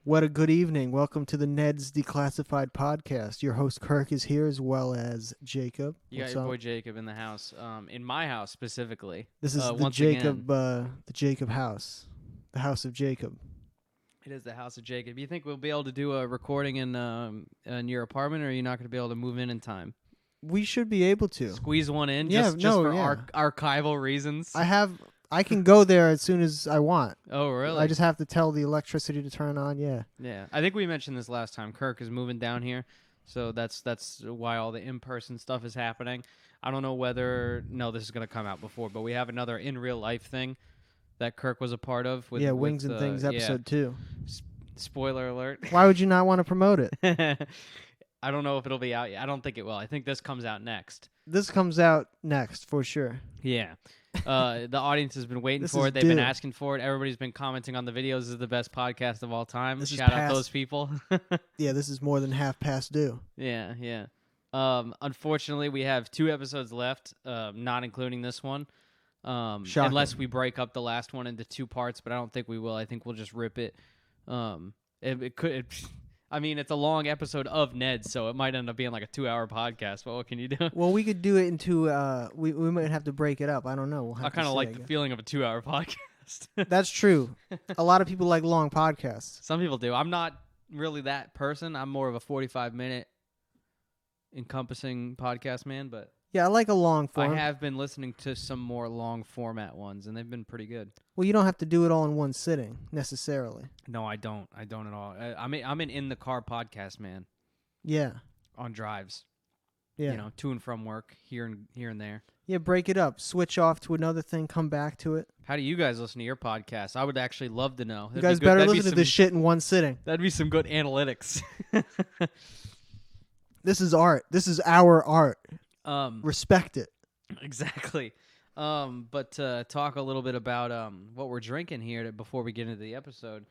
What a good evening. Welcome to the Ned's Declassified podcast. Your host Kirk is here as well as Jacob. You got your boy Jacob in the house. In my house specifically. This is the Jacob house. The house of Jacob. It is the house of Jacob. You think we'll be able to do a recording in your apartment, or are you not going to be able to move in time? We should be able to. Squeeze one in just for archival reasons? I can go there as soon as I want. Oh, really? I just have to tell the electricity to turn on, yeah. Yeah. I think we mentioned this last time. Kirk is moving down here, so that's why all the in-person stuff is happening. I don't know whether... No, this is going to come out before, but we have another in-real-life thing that Kirk was a part of. With, Wings and Things episode 2. Spoiler alert. Why would you not want to promote it? I don't know if it'll be out yet. I don't think it will. I think this comes out next. This comes out next, for sure. Yeah. The audience has been waiting for it. They've been asking for it. Everybody's been commenting on the videos. This is the best podcast of all time. Shout out those people. Yeah, this is more than half past due. Yeah. Unfortunately, we have 2 episodes left, not including this one. Unless we break up the last one into 2 parts, but I don't think we will. I think we'll just rip it. It's a long episode of Ned, so it might end up being like a 2-hour podcast. But what can you do? Well, we could do it into. We might have to break it up. I don't know. I kind of like the feeling of a 2-hour podcast. That's true. A lot of people like long podcasts. Some people do. I'm not really that person. I'm more of a 45-minute encompassing podcast man, but. Yeah, I like a long form. I have been listening to some more long format ones, and they've been pretty good. Well, you don't have to do it all in one sitting necessarily. No, I don't. I don't at all. I'm an in the car podcast man. Yeah. On drives. Yeah. To and from work, here and there. Yeah, break it up. Switch off to another thing. Come back to it. How do you guys listen to your podcast? I would actually love to know. You guys better listen to this shit in one sitting. That'd be some good analytics. This is art. This is our art. Respect it. Exactly. But talk a little bit about what we're drinking here before we get into the episode.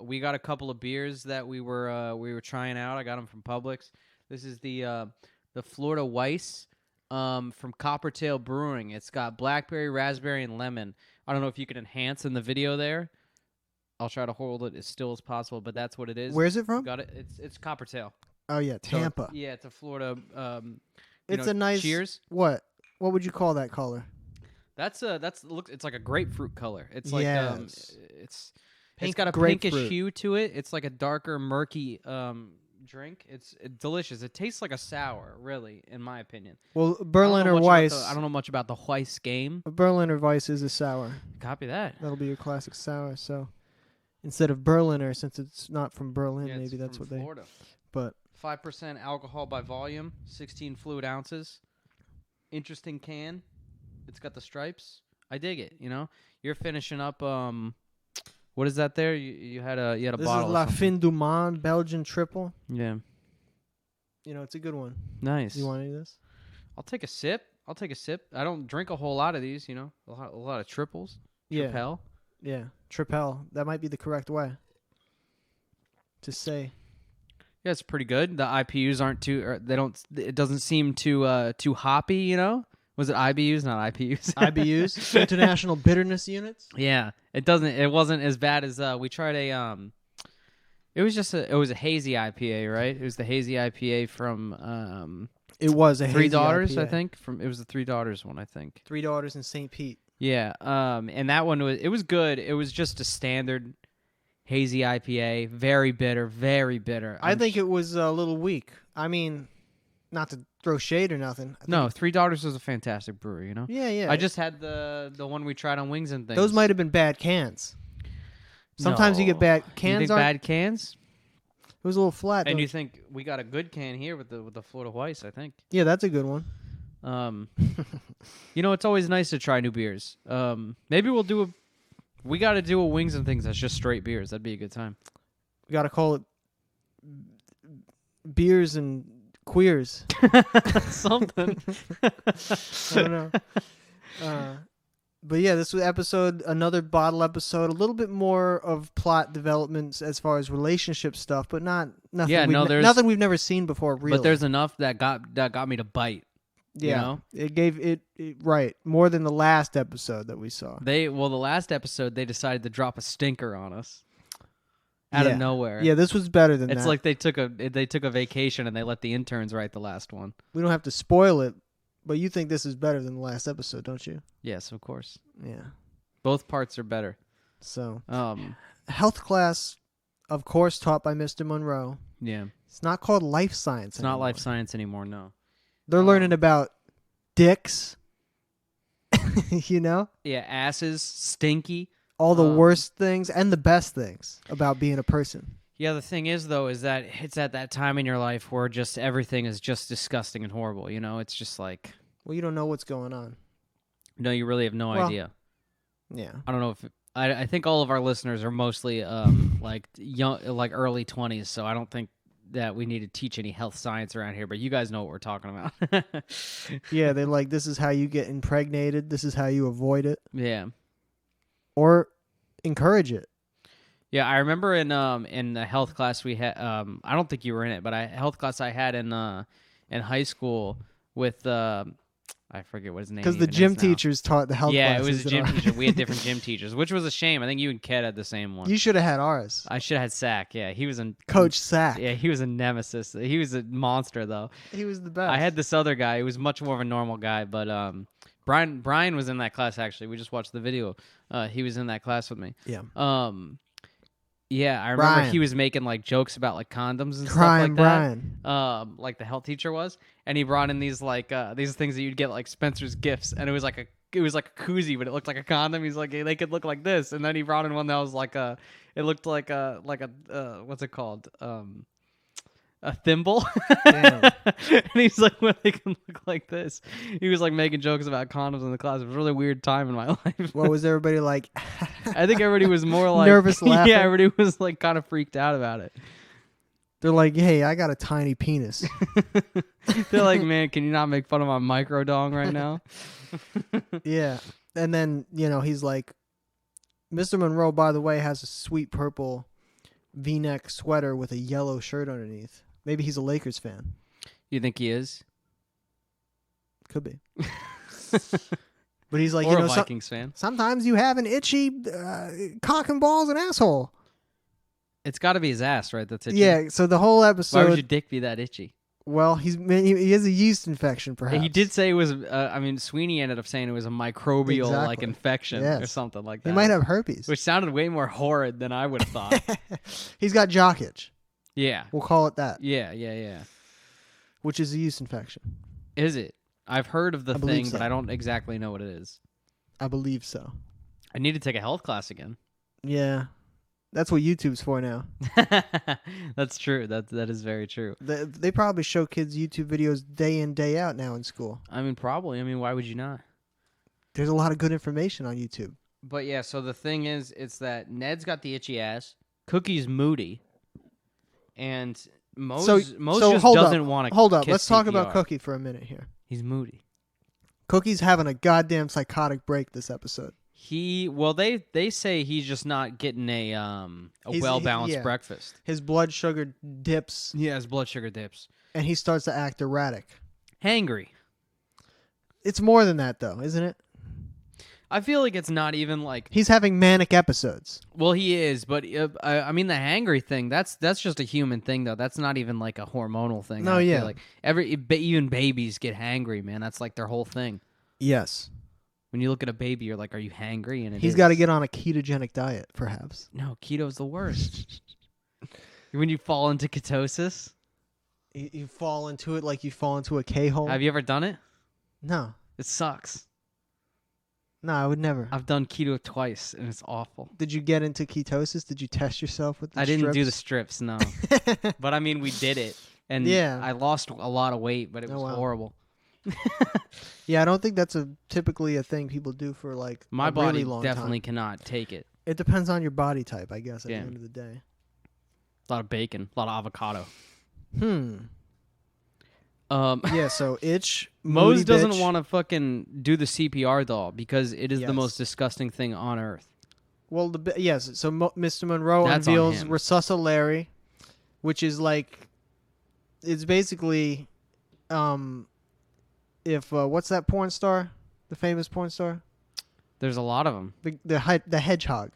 We got a couple of beers that we were trying out. I got them from Publix. This is the Florida Weiss from Coppertail Brewing. It's got blackberry, raspberry, and lemon. I don't know if you can enhance in the video there. I'll try to hold it as still as possible, but that's what it is. Where's it from? Got it. It's Coppertail. Oh yeah, Tampa. So, yeah, it's a Florida. It's a nice. Cheers. What would you call that color? It's like a grapefruit color. It's like it's got a grapefruit. pinkish hue to it. It's like a darker, murky drink. It's delicious. It tastes like a sour, really, in my opinion. Well, Berliner Weiss. I don't know much about the Weiss game. Berliner Weiss is a sour. Copy that. That'll be your classic sour. So instead of Berliner, since it's not from Berlin, maybe that's what Florida. But 5% alcohol by volume, 16 fluid ounces. Interesting can. It's got the stripes. I dig it. You're finishing up. What is that there? You had a this bottle. This is La Fin du Monde Belgian triple. Yeah. It's a good one. Nice. You want any of this? I'll take a sip. I don't drink a whole lot of these. A lot of triples. Yeah. Tripel. Yeah. Tripel. That might be the correct way to say. Yeah, it's pretty good. The IPUs aren't too. It doesn't seem too hoppy. Was it IBUs, not IPUs? IBUs, International Bitterness Units. Yeah, it doesn't. It wasn't as bad as we tried a. It was a hazy IPA, right? It was the hazy IPA from. It was a Three hazy Daughters, IPA. I think. It was the Three Daughters one, I think. Three Daughters in St. Pete. Yeah. And that one was good. It was just a standard hazy IPA, very bitter, very bitter. I think it was a little weak. I mean, not to throw shade or nothing. No, Three Daughters was a fantastic brewery, Yeah. I just had the one we tried on Wings and Things. Those might have been bad cans. Sometimes you get bad cans. You think bad cans? It was a little flat. And you think we got a good can here with the Florida Weiss, I think. Yeah, that's a good one. It's always nice to try new beers. Maybe we'll do we got to do a Wings and Things that's just straight beers. That'd be a good time. We got to call it beers and queers. Something. I don't know. But yeah, this was another bottle episode, a little bit more of plot developments as far as relationship stuff, but nothing. Yeah, nothing we've never seen before. Really, but there's enough that got me to bite. Yeah, it gave it right more than the last episode that we saw. The last episode they decided to drop a stinker on us. out of nowhere. Yeah, this was better than that. It's like they took a vacation and they let the interns write the last one. We don't have to spoil it, but you think this is better than the last episode, don't you? Yes, of course. Yeah. Both parts are better. So, health class, of course, taught by Mr. Monroe. Yeah. It's not called life science anymore. Not life science anymore, no. They're learning about dicks, you know? Yeah, asses, stinky. All the worst things and the best things about being a person. Yeah, the thing is, though, is that it's at that time in your life where just everything is just disgusting and horrible, you know? It's just like... Well, you don't know what's going on. No, you really have no idea. Yeah. I don't know if... I think all of our listeners are mostly like young, like early 20s, so I don't think that we need to teach any health science around here, but you guys know what we're talking about. Yeah, they're like, this is how you get impregnated. This is how you avoid it. Yeah. Or encourage it. Yeah, I remember in the health class we had. I don't think you were in it, but health class I had in high school with I forget what his name. Because the gym teachers taught the health classes. Yeah, it was a gym teacher. We had different gym teachers, which was a shame. I think you and Ked had the same one. You should have had ours. I should have had Sack. Yeah, he was Coach Sack. Yeah, he was a nemesis. He was a monster though. He was the best. I had this other guy. He was much more of a normal guy, but Brian was in that class actually. We just watched the video. He was in that class with me. Yeah. Yeah, I remember he was making like jokes about like condoms and stuff like Brian. that. Like the health teacher was, and he brought in these like these things that you'd get like Spencer's gifts, and it was like a koozie, but it looked like a condom. He's like, hey, they could look like this, and then he brought in one that was like it looked like a what's it called? A thimble. Damn. And he's like, well, they can look like this. He was like making jokes about condoms in the class. It was a really weird time in my life. What was everybody like? I think everybody was more like nervous laughing. Yeah, everybody was like kind of freaked out about it. They're like, hey, I got a tiny penis. They're like, man, can you not make fun of my micro dong right now? Yeah. And then, he's like, Mr. Monroe, by the way, has a sweet purple V-neck sweater with a yellow shirt underneath. Maybe he's a Lakers fan. You think he is? Could be. But he's like, or a Vikings fan. Sometimes you have an itchy cock and balls and asshole. It's got to be his ass, right? That's itchy. Yeah, so the whole episode... Why would your dick be that itchy? Well, he has a yeast infection, perhaps. He did say it was... Sweeney ended up saying it was a microbial like infection or something like that. He might have herpes. Which sounded way more horrid than I would have thought. He's got jock itch. Yeah. We'll call it that. Yeah. Which is a yeast infection. Is it? I've heard of the thing, so. but I don't exactly know what it is. I believe so. I need to take a health class again. Yeah. That's what YouTube's for now. That's true. That is very true. They probably show kids YouTube videos day in, day out now in school. I mean, probably. I mean, why would you not? There's a lot of good information on YouTube. But yeah, so the thing is, it's that Ned's got the itchy ass, Cookie's moody, and Mose just doesn't want to Hold up. kiss Let's talk CPR. about Cookie for a minute here. He's moody. Cookie's having a goddamn psychotic break this episode. They say he's just not getting a well-balanced breakfast. His blood sugar dips. Yeah, his blood sugar dips. And he starts to act erratic. Hangry. It's more than that, though, isn't it? I feel like it's not even like... He's having manic episodes. Well, he is, but I mean, the hangry thing, that's just a human thing, though. That's not even like a hormonal thing. No, yeah. Like even babies get hangry, man. That's like their whole thing. Yes. When you look at a baby, you're like, are you hangry? And he's got to get on a ketogenic diet, perhaps. No, keto's the worst. When you fall into ketosis. You fall into it like you fall into a K-hole. Have you ever done it? No. It sucks. No, I would never. I've done keto twice, and it's awful. Did you get into ketosis? Did you test yourself with the strips? I didn't do the strips, no. But, I mean, we did it. And I lost a lot of weight, but it was horrible. Yeah, I don't think that's typically a thing people do for, like, my a body really long definitely time. cannot take it. It depends on your body type, I guess, at the end of the day. A lot of bacon, a lot of avocado. Yeah, so itch. Mose doesn't want to fucking do the CPR doll because it is the most disgusting thing on earth. Well, so Mr. Monroe That's unveils Resuscilary, which is like, it's basically, what's that porn star? The famous porn star? There's a lot of them. The hedgehog.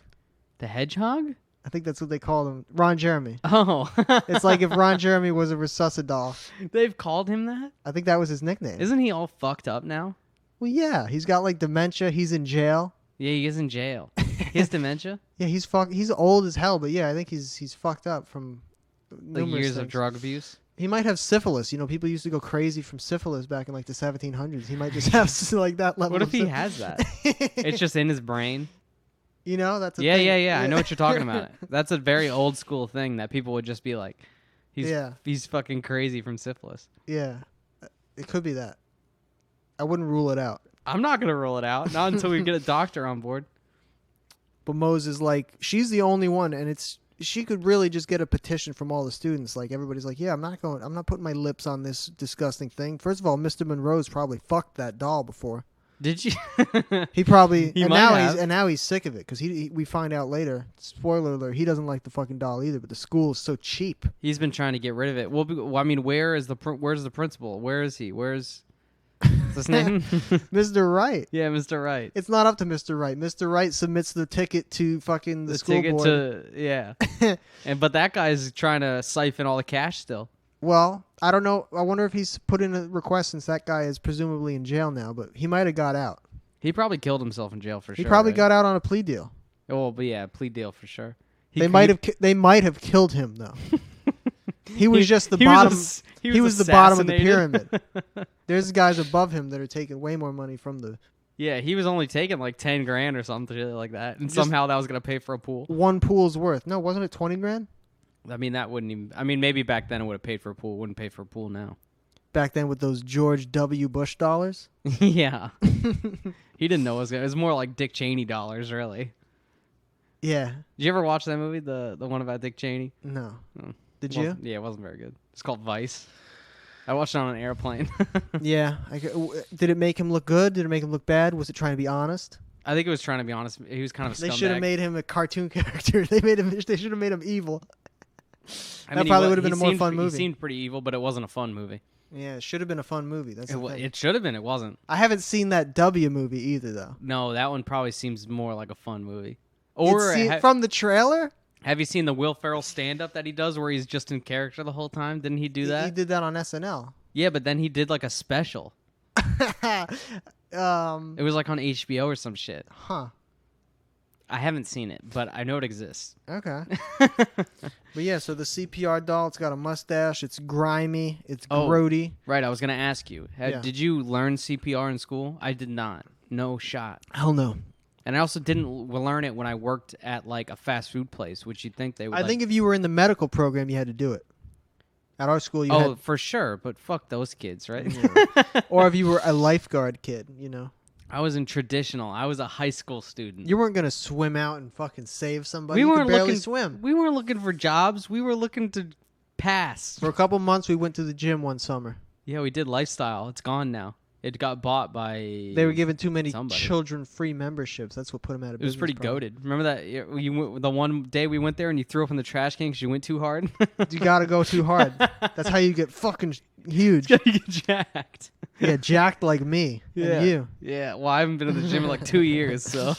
The hedgehog? I think that's what they called him. Ron Jeremy. Oh. It's like if Ron Jeremy was a Resuscidoll. They've called him that? I think that was his nickname. Isn't he all fucked up now? Well, yeah. He's got like dementia. He's in jail. Yeah, he is in jail. He has dementia? Yeah, he's old as hell, but yeah, I think he's fucked up from Like numerous years of things. drug abuse? He might have syphilis. You know, people used to go crazy from syphilis back in like the 1700s. He might just have like that level. What if of he has that? It's just in his brain. You know, that's a Yeah, thing. yeah. I know what you're talking about. That's a very old school thing that people would just be like, he's fucking crazy from syphilis. Yeah, it could be that. I wouldn't rule it out. I'm not gonna rule it out, not until we get a doctor on board. But Mose is like, she's the only one, and she could really just get a petition from all the students. Like everybody's like, yeah, I'm not putting my lips on this disgusting thing. First of all, Mr. Monroe's probably fucked that doll before. Did you? He probably He and might now have. now he's sick of it because we find out later. Spoiler alert: he doesn't like the fucking doll either. But the school is so cheap. He's been trying to get rid of it. Well, I mean, where's the principal? Where is he? What's his name? Mr. Wright. Yeah, Mr. Wright. It's not up to Mr. Wright. Mr. Wright submits the ticket to fucking the school ticket board. yeah. But that guy's trying to siphon all the cash still. Well, I don't know. I wonder if he's put in a request since that guy is presumably in jail now. But he might have got out. He probably killed himself in jail for sure. He probably right? got out on a plea deal. Oh, but yeah, plea deal for sure. They might have killed him though. He was just the bottom. He was the bottom of the pyramid. There's guys above him that are taking way more money from the. Yeah, he was only taking like 10 grand or something like that, and Just somehow that was gonna pay for a pool. One pool's worth. No, wasn't it 20 grand? I mean, that wouldn't even. I mean, maybe back then it would have paid for a pool. Wouldn't pay for a pool now. Back then with those George W. Bush dollars. Yeah, he didn't know it was. It was more like Dick Cheney dollars, really. Yeah. Did you ever watch that movie, the one about Dick Cheney? No. Oh. Did you? Yeah, it wasn't very good. It's called Vice. I watched it on an airplane. Yeah. Did it make him look good? Did it make him look bad? Was it trying to be honest? I think it was trying to be honest. He was kind of a They scumbag. should have made him a cartoon character. They should have made him evil. I That mean, probably would have been a more fun movie. He seemed pretty evil, but it wasn't a fun movie. Yeah, it should have been a fun movie. That's the thing. It should have been. It wasn't. I haven't seen that W movie either, though. No, that one probably seems more like a fun movie. Or from the trailer? Have you seen the Will Ferrell stand-up that he does where he's just in character the whole time? Didn't he do that? He did that on SNL. Yeah, but then he did like a special. It was like on HBO or some shit. Huh. I haven't seen it, but I know it exists. Okay. But yeah, so the CPR doll, it's got a mustache. It's grimy. It's grody. Right, I was going to ask you. Yeah. Did you learn CPR in school? I did not. No shot. Hell no. And I also didn't learn it when I worked at like a fast food place, which you'd think they would. I think if you were in the medical program, you had to do it. At our school, you had... for sure, but fuck those kids, right? Yeah. Or if you were a lifeguard kid, you know. I was in traditional. I was a high school student. You weren't going to swim out and fucking save somebody. We You weren't could barely looking. swim. We weren't looking for jobs. We were looking to pass. For a couple months, we went to the gym one summer. Yeah, we did lifestyle. It's gone now. It got bought by. They were giving too many somebody. children free memberships. That's what put them out of business. It was pretty probably. goated. Remember that the one day we went there and you threw up in the trash can because you went too hard. You gotta go too hard. That's how you get fucking huge. You get jacked. Yeah, jacked like me. Yeah. And you. Yeah. Well, I haven't been to the gym in like 2 years, so.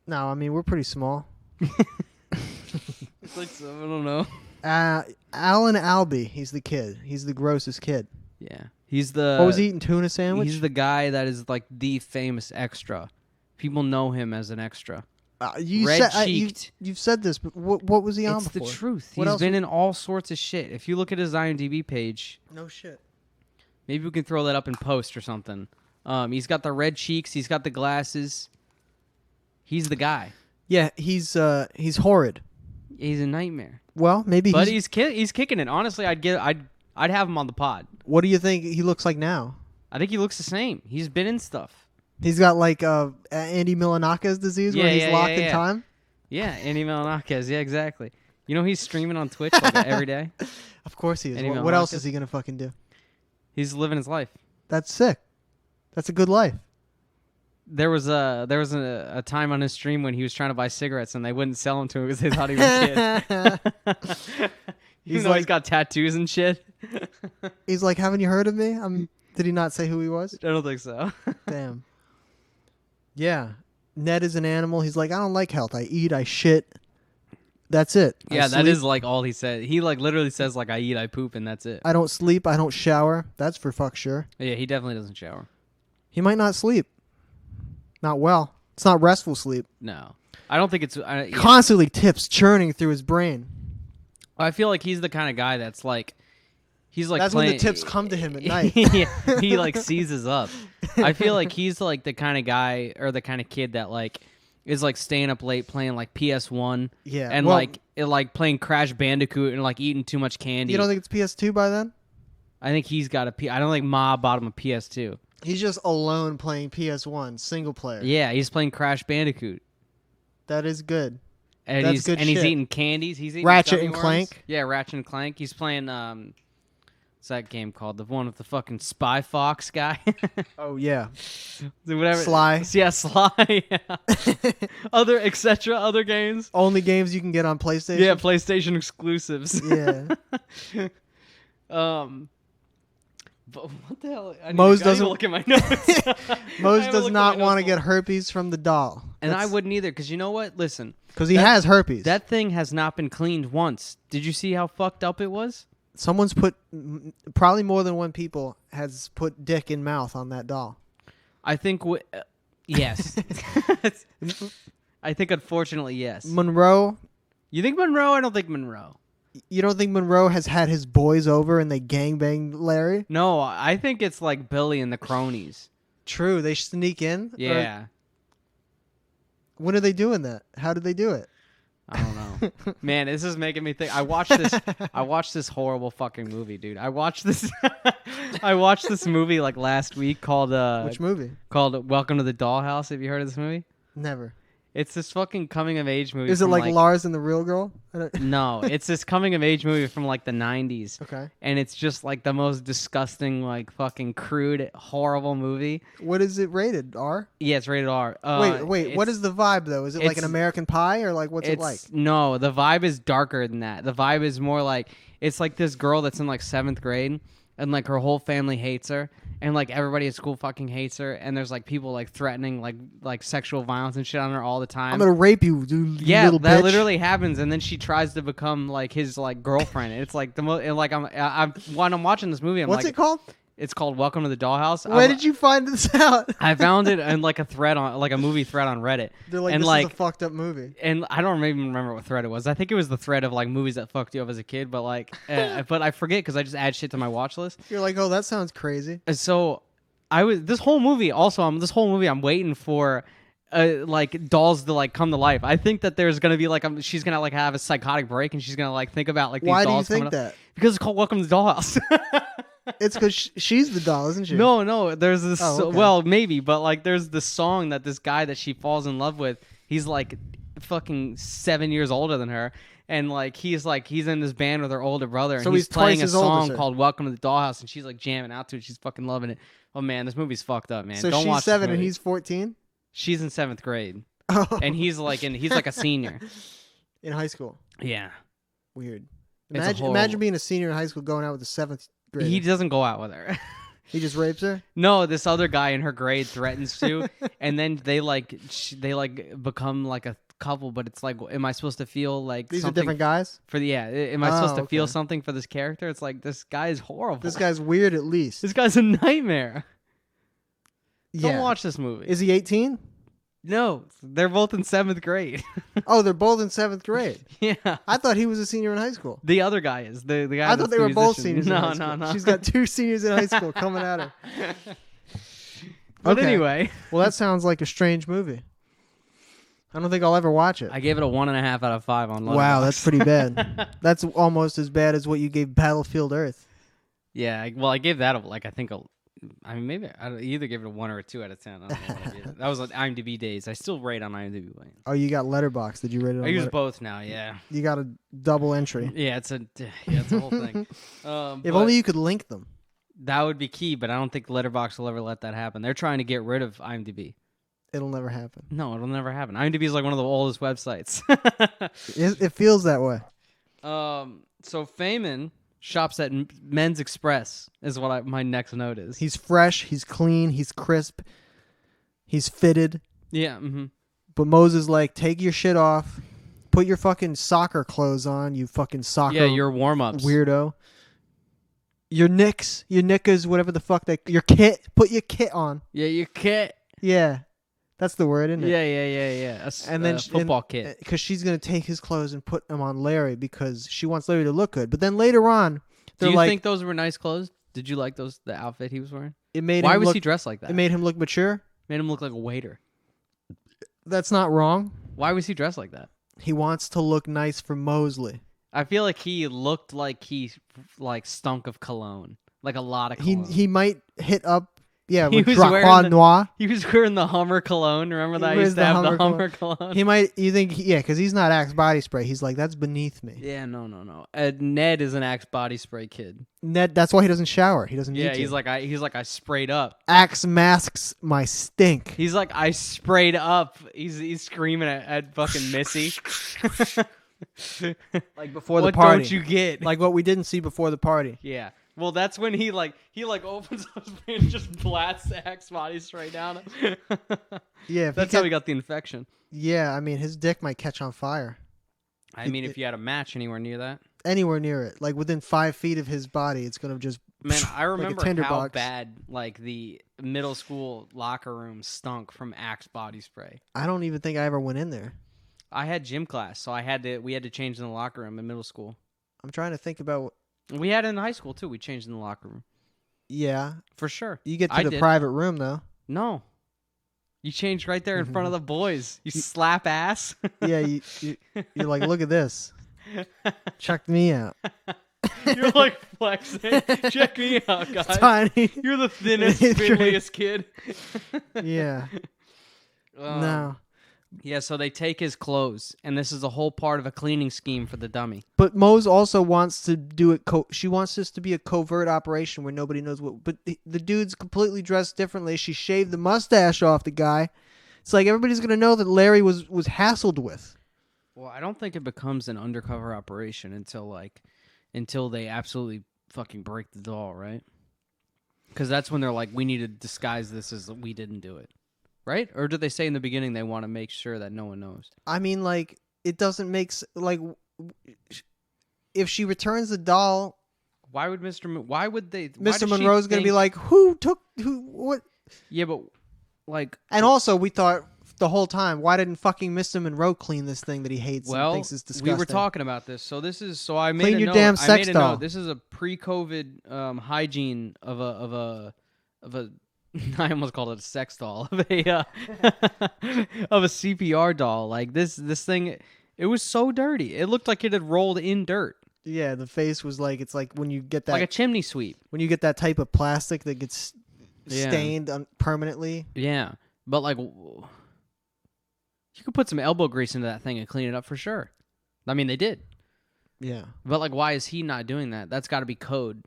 No, I mean we're pretty small. It's like I don't know. Alan Albee, he's the kid. He's the grossest kid. Yeah. He's the. What was he eating? Tuna sandwich? He's the guy that is like the famous extra. People know him as an extra. Red-cheeked. You've said this, but what was he on It's before? the truth. What He's else been in all sorts of shit. If you look at his IMDb page, No shit. maybe we can throw that up in post or something. He's got the red cheeks. He's got the glasses. He's the guy. Yeah, he's horrid. He's a nightmare. Well, maybe But he's kicking it. Honestly, I'd have him on the pod. What do you think he looks like now? I think he looks the same. He's been in stuff. He's got like Andy Milanaka's disease where he's locked in time. Yeah, Andy Milanakis. Yeah, exactly. You know he's streaming on Twitch like every day. Of course he is. Andy What else Milanakis? is he gonna fucking do? He's living his life. That's sick. That's a good life. There was a time on his stream when he was trying to buy cigarettes and they wouldn't sell them to him because they thought he was a kid. He's got tattoos and shit. He's like, haven't you heard of me? Did he not say who he was? I don't think so. Damn. Yeah. Ned is an animal. He's like, I don't like health. I eat, I shit. That's it. Yeah, that is like all he said. He like literally says like I eat, I poop, and that's it. I don't sleep. I don't shower. That's for fuck sure. Yeah, he definitely doesn't shower. He might not sleep. Not well. It's not restful sleep. No, I don't think it's Constantly tips churning through his brain. I feel like he's the kind of guy that's like, he's like that's when the tips come to him at night. Yeah, he like seizes up. I feel like he's like the kind of guy or the kind of kid that like is like staying up late playing like PS1. Yeah, and like playing Crash Bandicoot and like eating too much candy. You don't think it's PS2 by then? I think he's got I don't think Ma bought him a PS2. He's just alone playing PS1 single player. Yeah, he's playing Crash Bandicoot. That is good. And That's good. And shit. he's eating candies. He's eating Ratchet gummy and worms. Clank. Yeah, Ratchet and Clank. He's playing what's that game called? The one with the fucking Spy Fox guy. Oh yeah. Whatever. Sly. Yeah, Sly. Yeah. Other games. Only games you can get on PlayStation. Yeah, PlayStation exclusives. Yeah. But what the hell? Mose I need doesn't to look at my notes. Mose does not want to get herpes from the doll. And I wouldn't either, because you know what? Listen. Because he has herpes. That thing has not been cleaned once. Did you see how fucked up it was? Someone's put, probably more than one people has put dick in mouth on that doll. I think, yes. I think unfortunately, yes. Monroe. You think Monroe? I don't think Monroe. You don't think Monroe has had his boys over and they gangbang Larry? No, I think it's like Billy and the cronies. True. They sneak in? Yeah. When are they doing that? How did they do it? I don't know. Man, this is making me think. I watched this horrible fucking movie, dude. I watched this movie like last week called Which movie? Called Welcome to the Dollhouse. Have you heard of this movie? Never. It's this fucking coming of age movie. Is it like Lars and the Real Girl? No, it's this coming of age movie from like the 90s. Okay. And it's just like the most disgusting, like fucking crude, horrible movie. What is it rated? R? Yeah, it's rated R. Wait. What is the vibe though? Is it like an American Pie or like what's it like? No, the vibe is darker than that. The vibe is more like it's like this girl that's in like 7th grade and like her whole family hates her. And like everybody at school fucking hates her, and there's like people like threatening like sexual violence and shit on her all the time. I'm gonna rape you, dude. Yeah, little that bitch. literally happens, and then she tries to become like his like girlfriend. It's like the most like when I'm watching this movie, I'm What's like, it called? It's called Welcome to the Dollhouse. Where did you find this out? I found it in like a thread on like a movie thread on Reddit. They're like, and this like, is a fucked up movie. And I don't even remember what thread it was. I think it was the thread of like movies that fucked you up as a kid, but like, but I forget because I just add shit to my watch list. You're like, oh, that sounds crazy. And so this whole movie I'm waiting for like dolls to like come to life. I think that there's gonna be like she's gonna like have a psychotic break and she's gonna like think about like these Why dolls. Why do you think coming that? Up. Because it's called Welcome to the Dollhouse. It's because she's the doll, isn't she? No. There's this. Oh, okay. Well, maybe, but like, there's this song that this guy that she falls in love with. He's like fucking 7 years older than her, and like he's in this band with her older brother, so and he's playing a twice as old as song her. called "Welcome to the Dollhouse," and she's like jamming out to it. She's fucking loving it. Oh man, this movie's fucked up, man. So Don't she's watch 7 this and movie. he's 14. She's in 7th grade, Oh. and he's like a senior. In high school. Yeah, Weird. It's Imagine being a senior in high school going out with a 7th grader. he doesn't go out with her. He just rapes her? No, this other guy in her grade threatens to, and then they become like a couple. But it's like, am I supposed to feel like These are something different guys? Am I supposed to feel okay. something for this character? It's like this guy is horrible. This guy's weird at least. This guy's a nightmare. Yeah. Don't watch this movie. Is he 18? No, they're both in 7th grade. Oh, they're both in 7th grade. Yeah, I thought he was a senior in high school. the other guy is the guy. I thought they were both seniors. No, in high school. no. She's got 2 seniors in high school coming at her. But Okay. anyway, Well, that sounds like a strange movie. I don't think I'll ever watch it. I gave it a 1.5 out of 5 on Letterboxd. Wow, that's pretty bad. That's almost as bad as what you gave Battlefield Earth. Yeah, I gave that maybe I either gave it a 1 or a 2 out of 10. I don't know what I did. That was on IMDb days. I still rate on IMDb. Oh, you got Letterboxd. Did you rate it on I use Letter- both now. Yeah, You got a double entry. yeah, it's a whole thing. If But only you could link them. that would be key, but I don't think Letterboxd will ever let that happen. They're trying to get rid of IMDb. It'll never happen. No, it'll never happen. IMDb is like one of the oldest websites. It feels that way. So Fayman shops at Men's Express is what my next note is. He's fresh. He's clean. He's crisp. He's fitted. Yeah. Mm-hmm. But Mose is like, take your shit off. Put your fucking soccer clothes on, you fucking soccer your warm-ups. weirdo. Your knickers, whatever the fuck your kit. Put your kit on. Yeah, your kit. Yeah. That's the word, isn't it? Yeah. And then football kit. Because she's going to take his clothes and put them on Larry because she wants Larry to look good. But then later on, do you think those were nice clothes? Did you like the outfit he was wearing? Why was he dressed like that? It made him look mature. Made him look like a waiter. That's not wrong. Why was he dressed like that? He wants to look nice for Mosley. I feel like he looked like he stunk of cologne, like a lot of cologne. He might hit up. Yeah, he with was Draquois Noir. He was wearing the Hummer cologne. Remember that? He used to have the Hummer cologne. He might. You think? Yeah, because he's not Axe body spray. He's like, that's beneath me. Yeah, no. Ned is an Axe body spray kid. Ned. That's why he doesn't shower. He doesn't need to. Yeah, he's like I sprayed up. Axe masks my stink. He's like I sprayed up. He's screaming at fucking Missy. Like before the party. What don't you get? Like what we didn't see before the party. Yeah. Well, that's when he opens up his and just blasts Axe body spray down him. Yeah, that's how he got the infection. Yeah, I mean his dick might catch on fire. I mean, if you had a match anywhere near that. Anywhere near it, like within 5 feet of his body, it's gonna just. Man, I remember like how bad like the middle school locker room stunk from Axe body spray. I don't even think I ever went in there. I had gym class, so we had to change in the locker room in middle school. I'm trying to think about. We had it in high school too. We changed in the locker room. Yeah, for sure. You get to the private room though. No, you change right there in front of the boys. You slap ass. Yeah, you're like, look at this. Check me out. You're like flexing. Check me out, guys. Tiny. You're the thinnest, spindliest kid. Yeah. No. Yeah, so they take his clothes, and this is a whole part of a cleaning scheme for the dummy. But Mose also wants to do it. She wants this to be a covert operation where nobody knows what. But the dude's completely dressed differently. She shaved the mustache off the guy. It's like everybody's gonna know that Larry was hassled with. Well, I don't think it becomes an undercover operation until they absolutely fucking break the doll, right? Because that's when they're like, we need to disguise this as we didn't do it. Right? Or did they say in the beginning they want to make sure that no one knows? I mean, like, it doesn't make... Like, if she returns the doll... Why would Mr. Monroe's going to be like, who? What? Yeah, but, like... And also, we thought the whole time, why didn't fucking Mr. Monroe clean this thing that he hates and thinks is disgusting? We were talking about this. So this is... So I made Clean a your note. damn sex doll. This is a pre-COVID hygiene of a I almost called it a sex doll of a CPR doll. Like this thing, it was so dirty. It looked like it had rolled in dirt. Yeah, the face was like, it's like when you get that, like a chimney sweep. When you get that type of plastic that gets stained permanently. Yeah, but like you could put some elbow grease into that thing and clean it up for sure. I mean, they did. Yeah, but like, why is he not doing that? That's got to be code.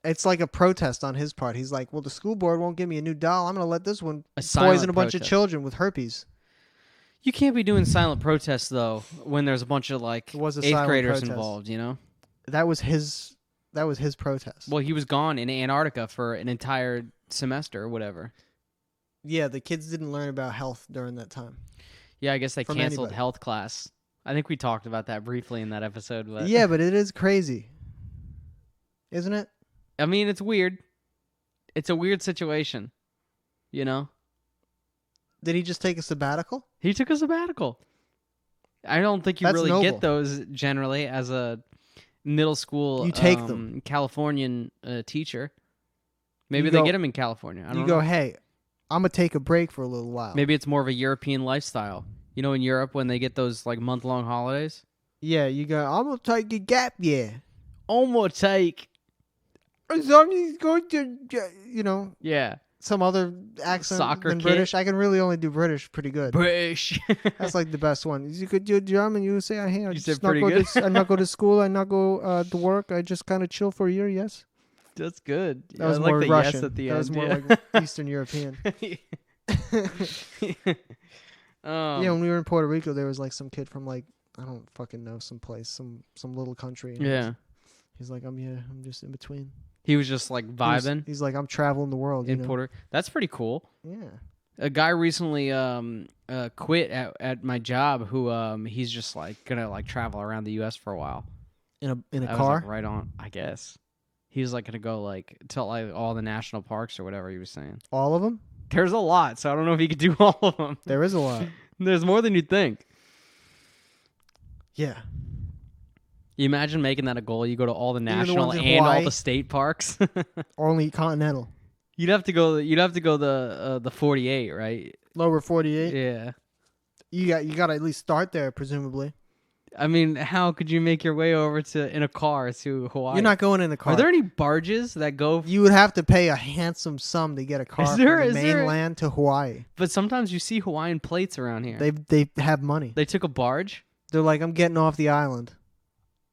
It's like a protest on his part. He's like, well, the school board won't give me a new doll. I'm going to let this one poison a bunch of children with herpes. You can't be doing silent protests, though, when there's a bunch of, like, 8th graders involved, you know? That was his protest. Well, he was gone in Antarctica for an entire semester or whatever. Yeah, the kids didn't learn about health during that time. Yeah, I guess they canceled health class. I think we talked about that briefly in that episode. But yeah, but it is crazy. Isn't it? I mean, it's weird. It's a weird situation, you know? Did he just take a sabbatical? He took a sabbatical. I don't think you That's really noble. get those generally as a middle school you take them. Californian teacher. Maybe they get them in California. I don't know. Hey, I'm going to take a break for a little while. Maybe it's more of a European lifestyle. You know, in Europe when they get those like month-long holidays? Yeah, you go, I'm going to take a gap year. I'm going to take... Somebody's going to, you know, yeah, some other accent than kid. British. I can really only do British pretty good. British. That's like the best one. You could do German. You would say, hey, I just not good. I not go to school. I not go to work. I just kind of chill for a year. Yes. That's good. That was more like the Russian. Yes at the that end. was more like Eastern European. Yeah, when we were in Puerto Rico, there was like some kid from like, I don't fucking know, some place, some little country. Yeah. He's like, I'm just in between. He was just like vibing. He's like, I'm traveling the world in Puerto. That's pretty cool. Yeah. A guy recently quit at my job who he's just like gonna like travel around the U.S. for a while. In a I was, car? like, right on, I guess. He was like gonna go like to like all the national parks or whatever he was saying. All of them? There's a lot, so I don't know if he could do all of them. There is a lot. There's more than you'd think. Yeah. You imagine making that a goal? You go to all the the national ones in and all Hawaii? the state parks. Only continental. You'd have to go the 48, right? Lower 48. Yeah. You got to at least start there, presumably. I mean, how could you make your way over in a car to Hawaii? You're not going in the car. Are there any barges that go? You would have to pay a handsome sum to get a car from the mainland to Hawaii. But sometimes you see Hawaiian plates around here. They have money. They took a barge They're like, I'm getting off the island.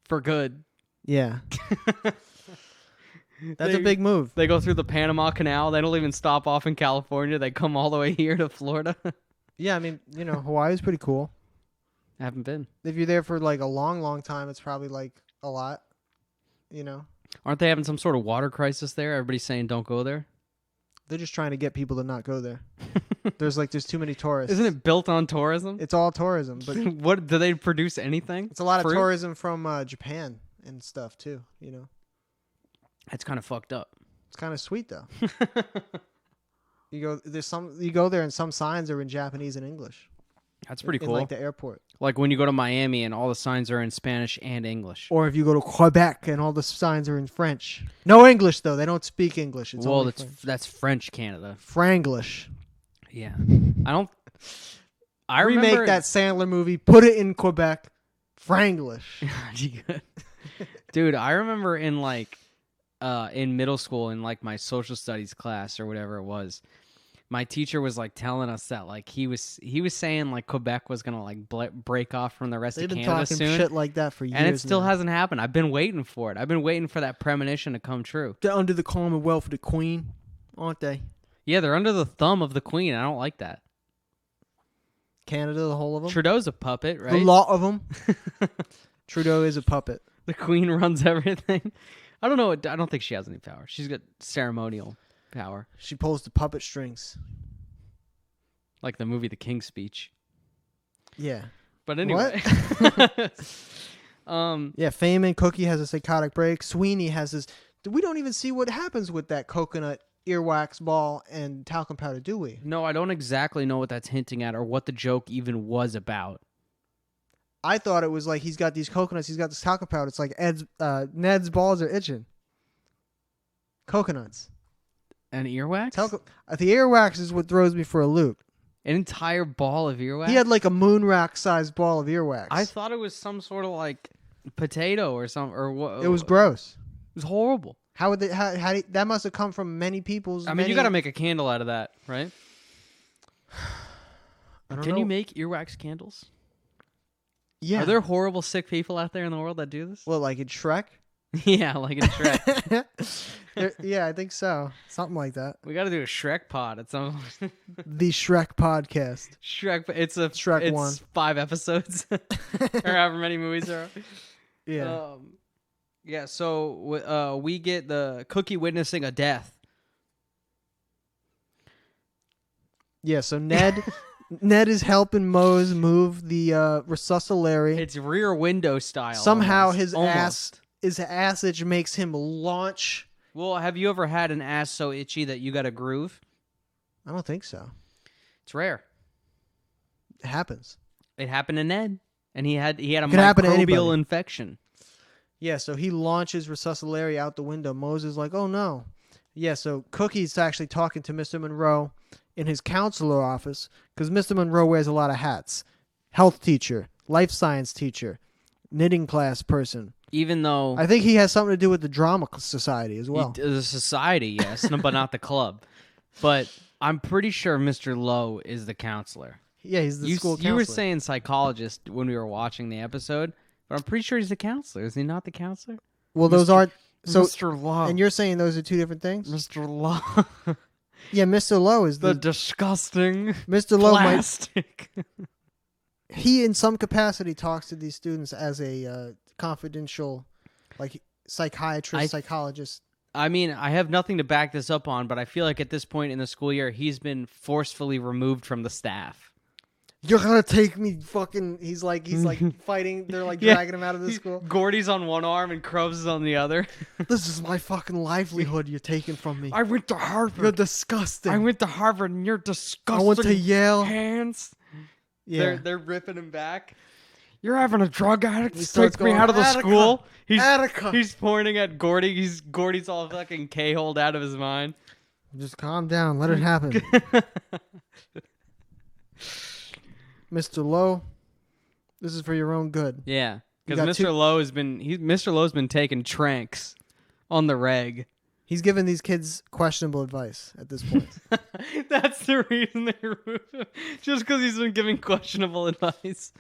for good. Yeah. That's a big move. They go through the Panama Canal. They don't even stop off in California. They come all the way here to Florida. Yeah, I mean, Hawaii's pretty cool. I haven't been. If you're there for like a long, long time, it's probably like a lot. Aren't they having some sort of water crisis there? Everybody's saying don't go there. They're just trying to get people to not go there. There's too many tourists. Isn't it built on tourism? It's all tourism, but What do they produce anything? it's a lot Fruit? of tourism from Japan and stuff too. That's kind of fucked up. It's kind of sweet though. You go there and some signs are in Japanese and English. That's pretty in cool. like the airport. Like when you go to Miami and all the signs are in Spanish and English. Or if you go to Quebec and all the signs are in French. No English though. They don't speak English. It's only that's French Canada. Franglish. Yeah. I Remake remember that Sandler movie. Put it in Quebec. Franglish. Dude, I remember in in middle school in like my social studies class or whatever it was. My teacher was like telling us that like he was saying like Quebec was gonna like break off from the rest They've of been Canada talking soon, shit like that for years, and it still now. hasn't happened. I've been waiting for it. I've been waiting for that premonition to come true. They're under the Commonwealth of the Queen, aren't they? Yeah, they're under the thumb of the Queen. I don't like that. Canada, the whole of them. Trudeau's a puppet, right? The lot of them. Trudeau is a puppet. The Queen runs everything. I don't know. I don't think she has any power. She's got ceremonial power, She pulls the puppet strings. like the movie The King's Speech. Yeah. But anyway. Yeah, Fayman Cookie has a psychotic break. Sweeney has this. We don't even see what happens with that coconut earwax ball and talcum powder, do we? No, I don't exactly know what that's hinting at or what the joke even was about. I thought it was like he's got these coconuts, he's got this talcum powder. It's like Ned's balls are itching. Coconuts. An earwax? The earwax is what throws me for a loop. An entire ball of earwax? He had like a moon rock sized ball of earwax. I thought it was some sort of like potato or something. Or what? It was gross. It was horrible. How would they? That must have come from many people's. I mean, you got to make a candle out of that, right? Can you make earwax candles? Yeah. Are there horrible, sick people out there in the world that do this? Well, like in Shrek? Yeah, like in Shrek. Yeah, I think so. Something like that. We got to do a Shrek pod at some point. The Shrek podcast. Shrek. It's Shrek 1. 5 episodes, or however many movies there are. Yeah. Yeah. So we get the Cookie witnessing a death. Yeah. So Ned is helping Mose move the resuscitary. It's Rear Window style. Somehow almost. his assage makes him launch. Well, have you ever had an ass so itchy that you got a groove? I don't think so. It's rare. It happens. It happened to Ned, and he had a could happen to microbial anybody. infection. Yeah, so he launches resuscitary out the window. Moses is like, oh no. Yeah, so Cookie's actually talking to Mr. Monroe in his counselor office because Mr. Monroe wears a lot of hats. Health teacher, life science teacher, knitting class person. Even though I think he has something to do with the drama society as well. the society, yes, but not the club. But I'm pretty sure Mr. Lowe is the counselor. Yeah, he's the school counselor. You were saying psychologist when we were watching the episode, but I'm pretty sure he's the counselor. Is he not the counselor? Well, those aren't... So, Mr. Lowe. and you're saying those are two different things? Mr. Lowe. Yeah, Mr. Lowe is the disgusting Mr. Lowe plastic. He, in some capacity, talks to these students as a confidential, like, psychiatrist, psychologist. I mean, I have nothing to back this up on, but I feel like at this point in the school year, he's been forcefully removed from the staff. You're gonna take me fucking. He's like fighting. They're like dragging him out of the school. Gordy's on one arm and Krubs is on the other. This is my fucking livelihood you're taking from me. I went to Harvard. You're disgusting. I went to Harvard and you're disgusting. I went to Yale. Hands. Yeah. They're ripping him back. You're having a drug addict He to starts take me going, out of the "Attica, school. Attica." He's pointing at Gordy. Gordy's all fucking K-holed out of his mind. Just calm down. Let it happen. Mr. Lowe, this is for your own good. Yeah, because Mr. Lowe's been taking tranks on the reg. He's giving these kids questionable advice at this point. That's the reason they removed him. Just because he's been giving questionable advice.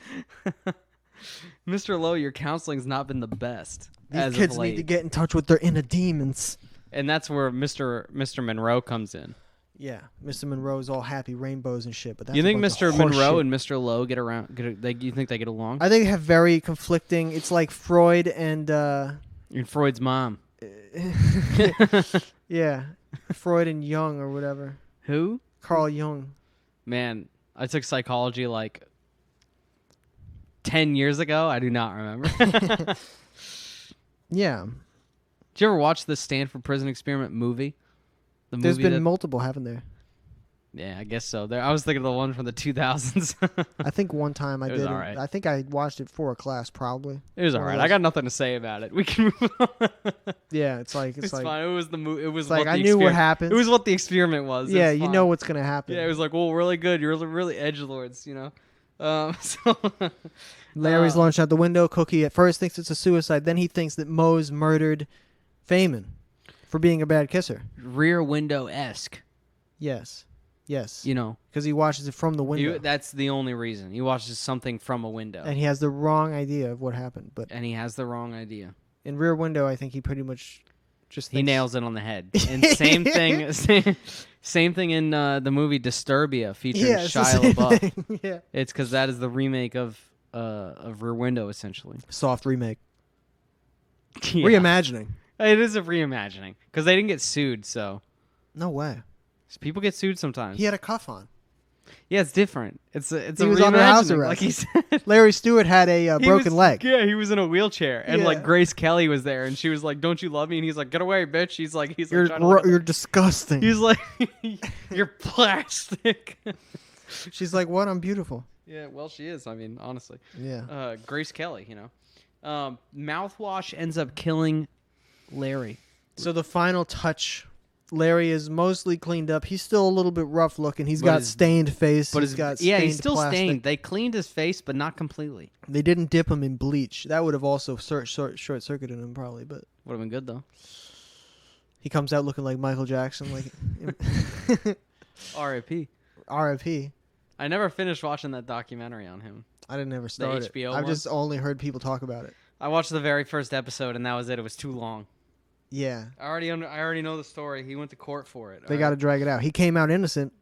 Mr. Lowe, your counseling's not been the best. These kids need to get in touch with their inner demons. And that's where Mr. Monroe comes in. Yeah, Mr. Monroe's all happy rainbows and shit. But that's you think Mr. Monroe shit. and Mr. Lowe get around? You think they get along? I think they have very conflicting. It's like Freud and Freud's mom. Yeah, Freud and Jung or whatever. Who? Carl Jung. Man, I took psychology like 10 years ago. I do not remember. Yeah. Did you ever watch the Stanford Prison Experiment movie? There's been multiple, haven't there? Yeah, I guess so. I was thinking of the one from the 2000s. I think one time I did. All right. I think I watched it for a class, probably. It was all right. I got nothing to say about it. We can move on. Yeah, it's like fine. It was the movie. It was like what I the knew what experiment- happened. It was what the experiment was. Yeah, It's you fine. know what's gonna happen. Yeah, it was like, well, really good. You're really edgelords, you know. So Larry's launched out the window. Cookie at first thinks it's a suicide. Then he thinks that Moe's murdered Fayman for being a bad kisser. Rear Window-esque. Yes. Yes. You know. Because he watches it from the window. That's the only reason. He watches something from a window. And he has the wrong idea of what happened. And he has the wrong idea. In Rear Window, I think he pretty much just He nails it on the head. And same thing in the movie Disturbia featuring Shia LaBeouf. Yeah. It's because that is the remake of Rear Window, essentially. Soft remake. Yeah. Reimagining. It is a reimagining because they didn't get sued, so. No way. People get sued sometimes. He had a cuff on. Yeah, it's different. It's a he was under house arrest. like he said. Larry Stewart had a broken leg. Yeah, he was in a wheelchair, and like Grace Kelly was there, and she was like, "Don't you love me?" And he's like, "Get away, bitch!" He's like, "You're disgusting." He's like, "You're plastic." She's like, "What? I'm beautiful." Yeah, well, she is. I mean, honestly. Yeah. Grace Kelly, you know. Mouthwash ends up killing Larry. So the final touch. Larry is mostly cleaned up. He's still a little bit rough looking. He's got stained face. But he's still plastic. stained. They cleaned his face, but not completely. They didn't dip him in bleach. That would have also short-circuited him probably, but would have been good though. He comes out looking like Michael Jackson, like R.I.P. R.I.P. I never finished watching that documentary on him. I didn't ever start it. HBO I've one? just only heard people talk about it. I watched the very first episode, and that was it. It was too long. Yeah. I already know the story. He went to court for it. They got to drag it out. He came out innocent.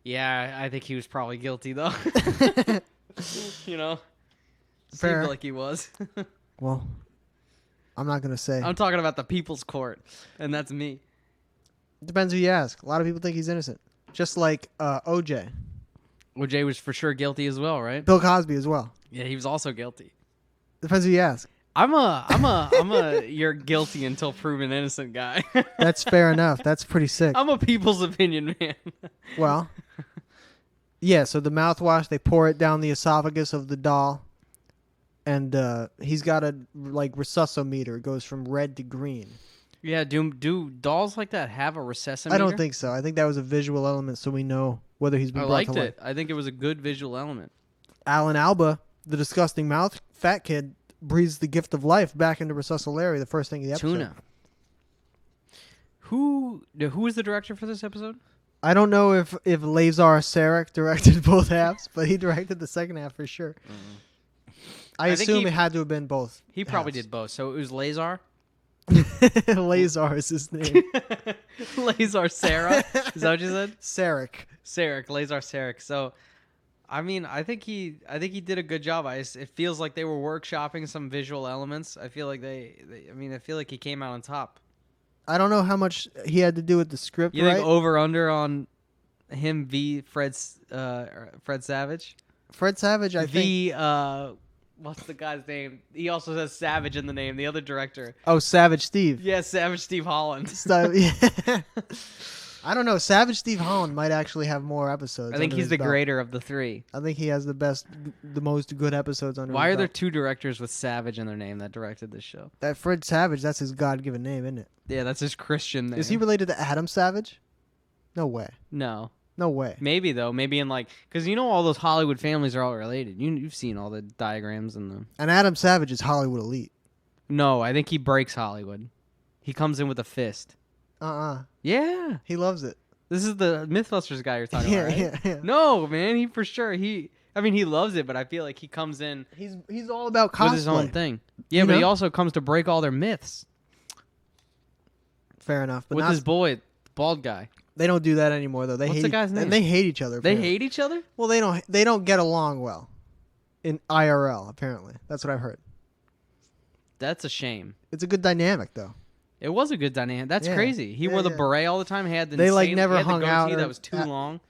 Yeah, I think he was probably guilty though. You know, Fair. seemed like he was. Well, I'm not gonna say. I'm talking about the people's court, and that's me. Depends who you ask. A lot of people think he's innocent, just like OJ. OJ was for sure guilty as well, right? Bill Cosby as well. Yeah, he was also guilty. Depends who you ask. I'm a you're guilty until proven innocent guy. That's fair enough. That's pretty sick. I'm a people's opinion man. Well, yeah, so the mouthwash, they pour it down the esophagus of the doll, and he's got a resuscitometer. It goes from red to green. Yeah, do dolls like that have a resuscitometer? I don't think so. I think that was a visual element so we know whether he's been brought to life. I liked it. I think it was a good visual element. Alan Alba, the disgusting mouth fat kid, breathes the gift of life back into Resuscitable Larry, the first thing of the episode. Tuna. Who is the director for this episode? I don't know if Lazar Sarek directed both halves, but he directed the second half for sure. Mm-hmm. I assume it had to have been both. He probably did both. So it was Lazar? Lazar is his name. Lazar Sarah? Is that what you said? Sarek. Lazar Sarek. So I mean, I think he did a good job. It feels like they were workshopping some visual elements. I feel like I feel like he came out on top. I don't know how much he had to do with the script. You right? think over under on him v Fred Savage? Fred Savage, I think. What's the guy's name? He also says Savage in the name. The other director. Oh, Savage Steve. Yeah, Savage Steve Holland. Yeah. I don't know. Savage Steve Holland might actually have more episodes. I think he's the greater of the three. I think he has the most good episodes under. Why his are there belt. two directors with Savage in their name that directed this show? That Fred Savage, that's his God-given name, isn't it? Yeah, that's his Christian name. Is he related to Adam Savage? No way. No. No way. Maybe though. Maybe in like, because you know all those Hollywood families are all related. You've seen all the diagrams and the. And Adam Savage is Hollywood elite. No, I think he breaks Hollywood. He comes in with a fist. Yeah. He loves it. This is the Mythbusters guy you're talking about, right? Yeah. No, man, he for sure. He loves it, but I feel like he comes in He's all about cosplay. with his own thing. Yeah, You but he know? also comes to break all their myths Fair enough. But with his boy, bald guy. they don't do that anymore, though. They What's hate the guy's name? And they hate each other. They apparently. hate each other? Well, they don't get along well in IRL, apparently. That's what I've heard. That's a shame. It's a good dynamic, though. It was a good dynamic. That's Yeah. crazy. He Yeah, wore the yeah. beret all the time. He had the They, like, insane- never he had the hung goatee out or- that was too long.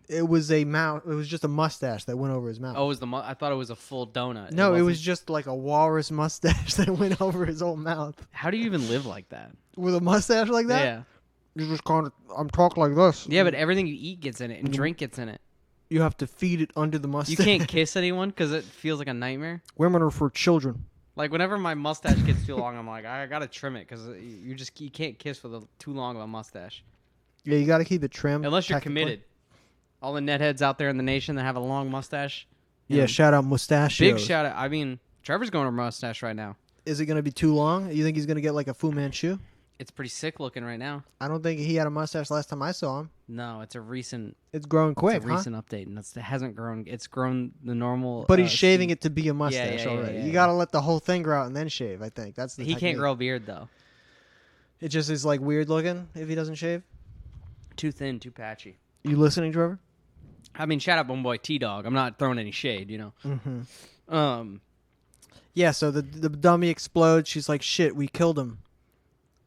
It was a mouth. It was just a mustache that went over his mouth. Oh, it was I thought it was a full donut. No, it wasn't- was just like a walrus mustache that went over his whole mouth. How do you even live like that? With a mustache like that? Yeah. You just kind of, I'm talking like this. Yeah, but everything you eat gets in it and drink gets in it. You have to feed it under the mustache. You can't kiss anyone because it feels like a nightmare. Women are for children. Like whenever my mustache gets too long, I'm like, I gotta trim it because you can't kiss with too long of a mustache Yeah, you got to keep it trimmed. unless you're technically. committed. All the netheads out there in the nation that have a long mustache. you Yeah, know, shout out mustachios. big shout out. I mean, Trevor's going to mustache right now. Is it going to be too long? You think he's going to get like a Fu Manchu? It's pretty sick looking right now. I don't think he had a mustache last time I saw him. No, it's a recent. It's growing quick, It's a recent update, and it hasn't grown. It's grown the normal. But he's shaving it to be a mustache yeah, already. yeah, you yeah. got to let the whole thing grow out and then shave, I think. That's the He can't technique. grow a beard though. It just is like weird looking if he doesn't shave. Too thin, too patchy. You listening, Trevor? I mean, shout out my boy T-Dog. I'm not throwing any shade, you know. Mm-hmm. Yeah, so the dummy explodes. She's like, shit, we killed him.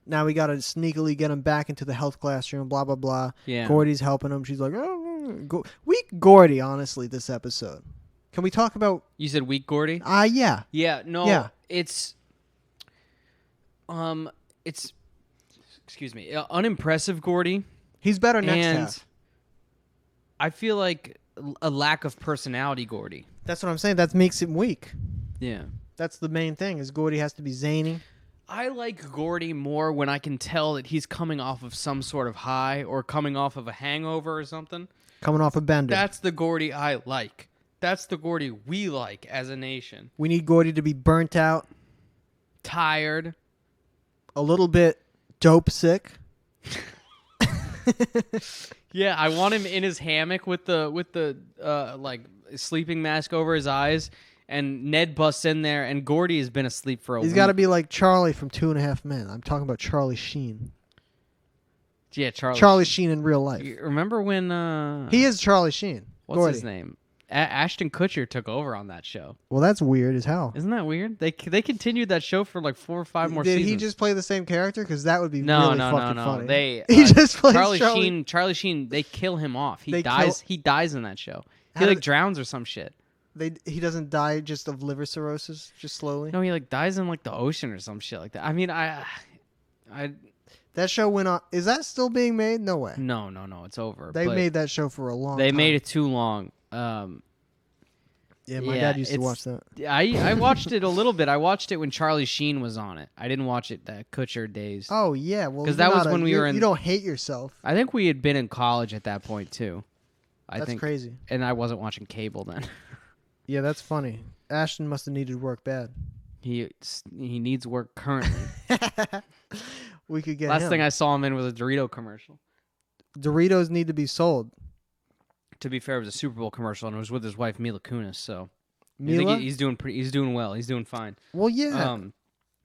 Now we got to sneakily get him back into the health classroom, blah, blah, blah. Yeah. Gordy's helping him. She's like, oh, weak Gordy, honestly, this episode. Can we talk about... You said weak Gordy? Yeah. Yeah, no. Yeah. It's excuse me, unimpressive Gordy. He's better next and half. I feel like a lack of personality Gordy. That's what I'm saying. That makes him weak. Yeah. That's the main thing, is Gordy has to be zany. I like Gordy more when I can tell that he's coming off of some sort of high or coming off of a hangover or something. Coming off a bender. That's the Gordy I like. That's the Gordy we like as a nation. We need Gordy to be burnt out, Tired. a little bit dope sick. Yeah, I want him in his hammock with the like sleeping mask over his eyes, and Ned busts in there, and Gordy has been asleep for a week. He's got to be like Charlie from 2.5 Men. I'm talking about Charlie Sheen. Yeah, Charlie Sheen in real life. You remember when He is Charlie Sheen. what's Gordy. his name? Ashton Kutcher took over on that show. Well, that's weird as hell. Isn't that weird? They continued that show for like 4 or 5 more Did seasons. he just play the same character? Because that would be No, really no, fucking no. funny. They he just plays Charlie Sheen. They kill him off. He They dies. He dies in that show. He How like did- drowns or some shit. He doesn't die just of liver cirrhosis, just slowly. No, he like dies in like the ocean or some shit like that. I mean, I That show went on. Is that still being made? No way. no, it's over. They but made that show for a long time. They made it too long. Yeah, my yeah, dad used to it's- watch that. I watched it a little bit. I watched it when Charlie Sheen was on it. I didn't watch it the Kutcher days. Oh, yeah. Well, 'Cause you're that was not when we were in- You don't hate yourself. I think we had been in college at that point too. That's think, crazy. and I wasn't watching cable then. Yeah, that's funny. Ashton must have needed work bad. He needs work currently. We could get Last him. thing I saw him in was a Dorito commercial. Doritos need to be sold. To be fair, it was a Super Bowl commercial, and it was with his wife Mila Kunis. So I Mila? think he's doing He's doing well. He's doing fine. Well, yeah.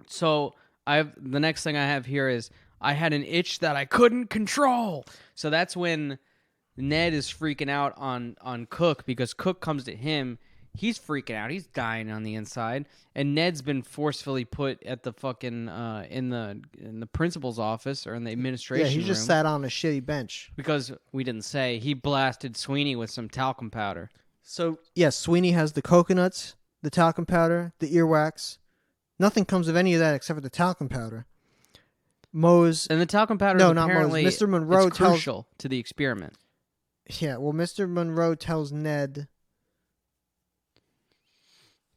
So the next thing I have here is I had an itch that I couldn't control. So that's when Ned is freaking out on Cook because Cook comes to him. He's freaking out. He's dying on the inside, and Ned's been forcefully put at the fucking in the principal's office or in the administration Yeah, he just room sat on a shitty bench. because we didn't say he blasted Sweeney with some talcum powder. So, yes, Sweeney has the coconuts, the talcum powder, the earwax. Nothing comes of any of that except for the talcum powder. Mose... And the talcum powder No, is not apparently Mose. Mr. Monroe it's crucial to the experiment. Yeah, well, Mr. Monroe tells Ned...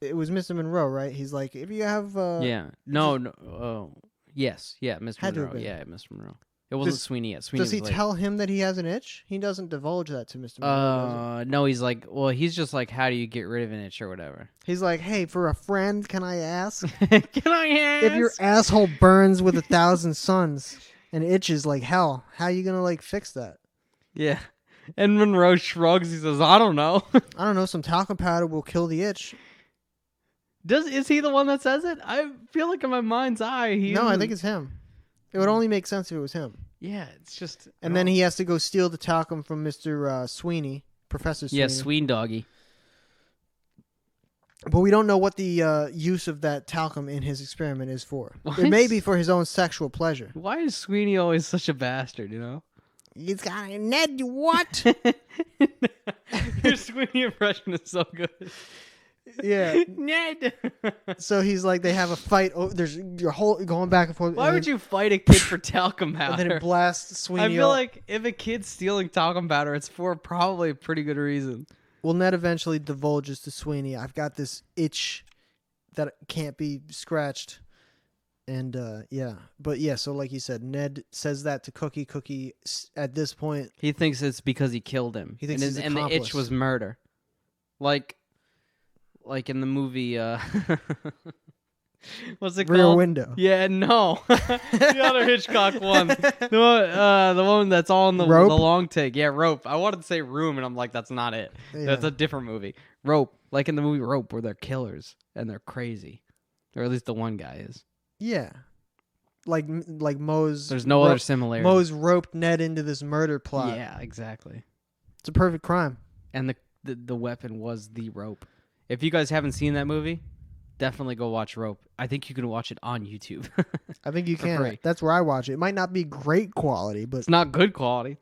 It was Mr. Monroe, right? He's like, if you have... Yeah. No. Yes. Yeah, Mr. Had to have Monroe. been. Yeah, Mr. Monroe. It wasn't Sweeney yet. Sweeney Does he was late. tell him that he has an itch? He doesn't divulge that to Mr. Monroe, does No, he's like, well, he's just like, how do you get rid of an itch or whatever? he? He's like, hey, for a friend, can I ask? Can I ask? If your asshole burns with 1,000 suns and itches like hell, how you gonna, like, fix that? Yeah. And Monroe shrugs. He says, I don't know. I don't know, some talcum powder will kill the itch. Is he the one that says it? I feel like in my mind's eye, No, I think it's him. It would only make sense if it was him. Yeah, it's just... And then he has to go steal the talcum from Mr. Sweeney, Professor Sweeney. Yeah, Sween Doggy. But we don't know what the use of that talcum in his experiment is for. Why It may is- be for his own sexual pleasure. Why is Sweeney always such a bastard, you know? He's got a Ned, what? Your Sweeney impression is so good. Yeah. Ned! So he's like, they have a fight. Oh, there's your whole going back and forth. Why would you fight a kid for talcum powder? And then it blasts Sweeney. I feel off. like if a kid's stealing talcum powder, it's for probably a pretty good reason. Well, Ned eventually divulges to Sweeney, I've got this itch that can't be scratched. And, yeah. But, yeah, so like you said, Ned says that to Cookie. Cookie, at this point... He thinks it's because he killed him. He thinks and, he's and the itch accomplice. was murder. Like in the movie, what's it Rear called? Window. Yeah, no. The other Hitchcock one. The one that's all in the Rope? long take. Yeah, Rope. I wanted to say Room, and I'm like, that's not it. Yeah. That's a different movie. Rope. Like in the movie Rope, where they're killers, and they're crazy. Or at least the one guy is. Yeah. Like Mose... There's no other similarity. Mose roped Ned into this murder plot. Yeah, exactly. It's a perfect crime. And the weapon was the rope. If you guys haven't seen that movie, definitely go watch Rope. I think you can watch it on YouTube. I think you For can. free. That's where I watch it. It might not be great quality, but It's not good quality.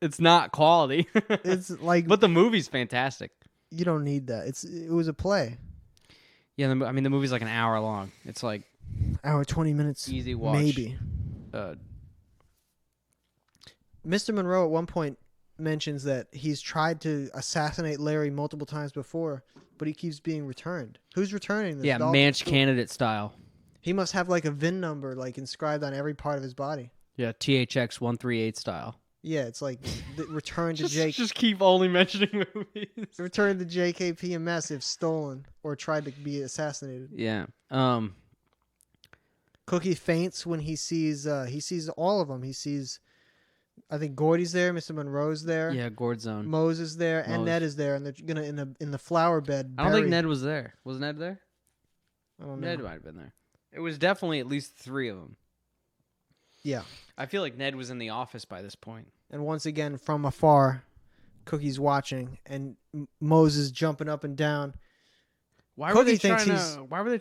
It's not quality. it's like... But the movie's fantastic. You don't need that. It was a play. Yeah, the movie's like an hour long. It's like Hour 20 minutes. easy watch. Maybe. Uh, Mr. Monroe at one point mentions that he's tried to assassinate Larry multiple times before, but he keeps being returned. Who's returning this? yeah, Dalton Manch Stewart? candidate style. He must have like a VIN number like inscribed on every part of his body. Yeah, THX 138 style. Yeah, it's like the return to Jake. Just keep only mentioning movies. Return to JKPMS if stolen or tried to be assassinated. Yeah. Cookie faints when he sees all of them. He sees, I think Gordy's there, Mr. Monroe's there, Yeah, Gord Zone. Mose is there, and Mose. Ned is there, and they're gonna in the flower bed. I don't think bury- Ned was there. Was Ned there? I don't know. Ned might have been there. It was definitely at least 3 of them. Yeah, I feel like Ned was in the office by this point. and once again from afar, Cookie's watching, and Mose is jumping up and down. Why were they Cookie thinks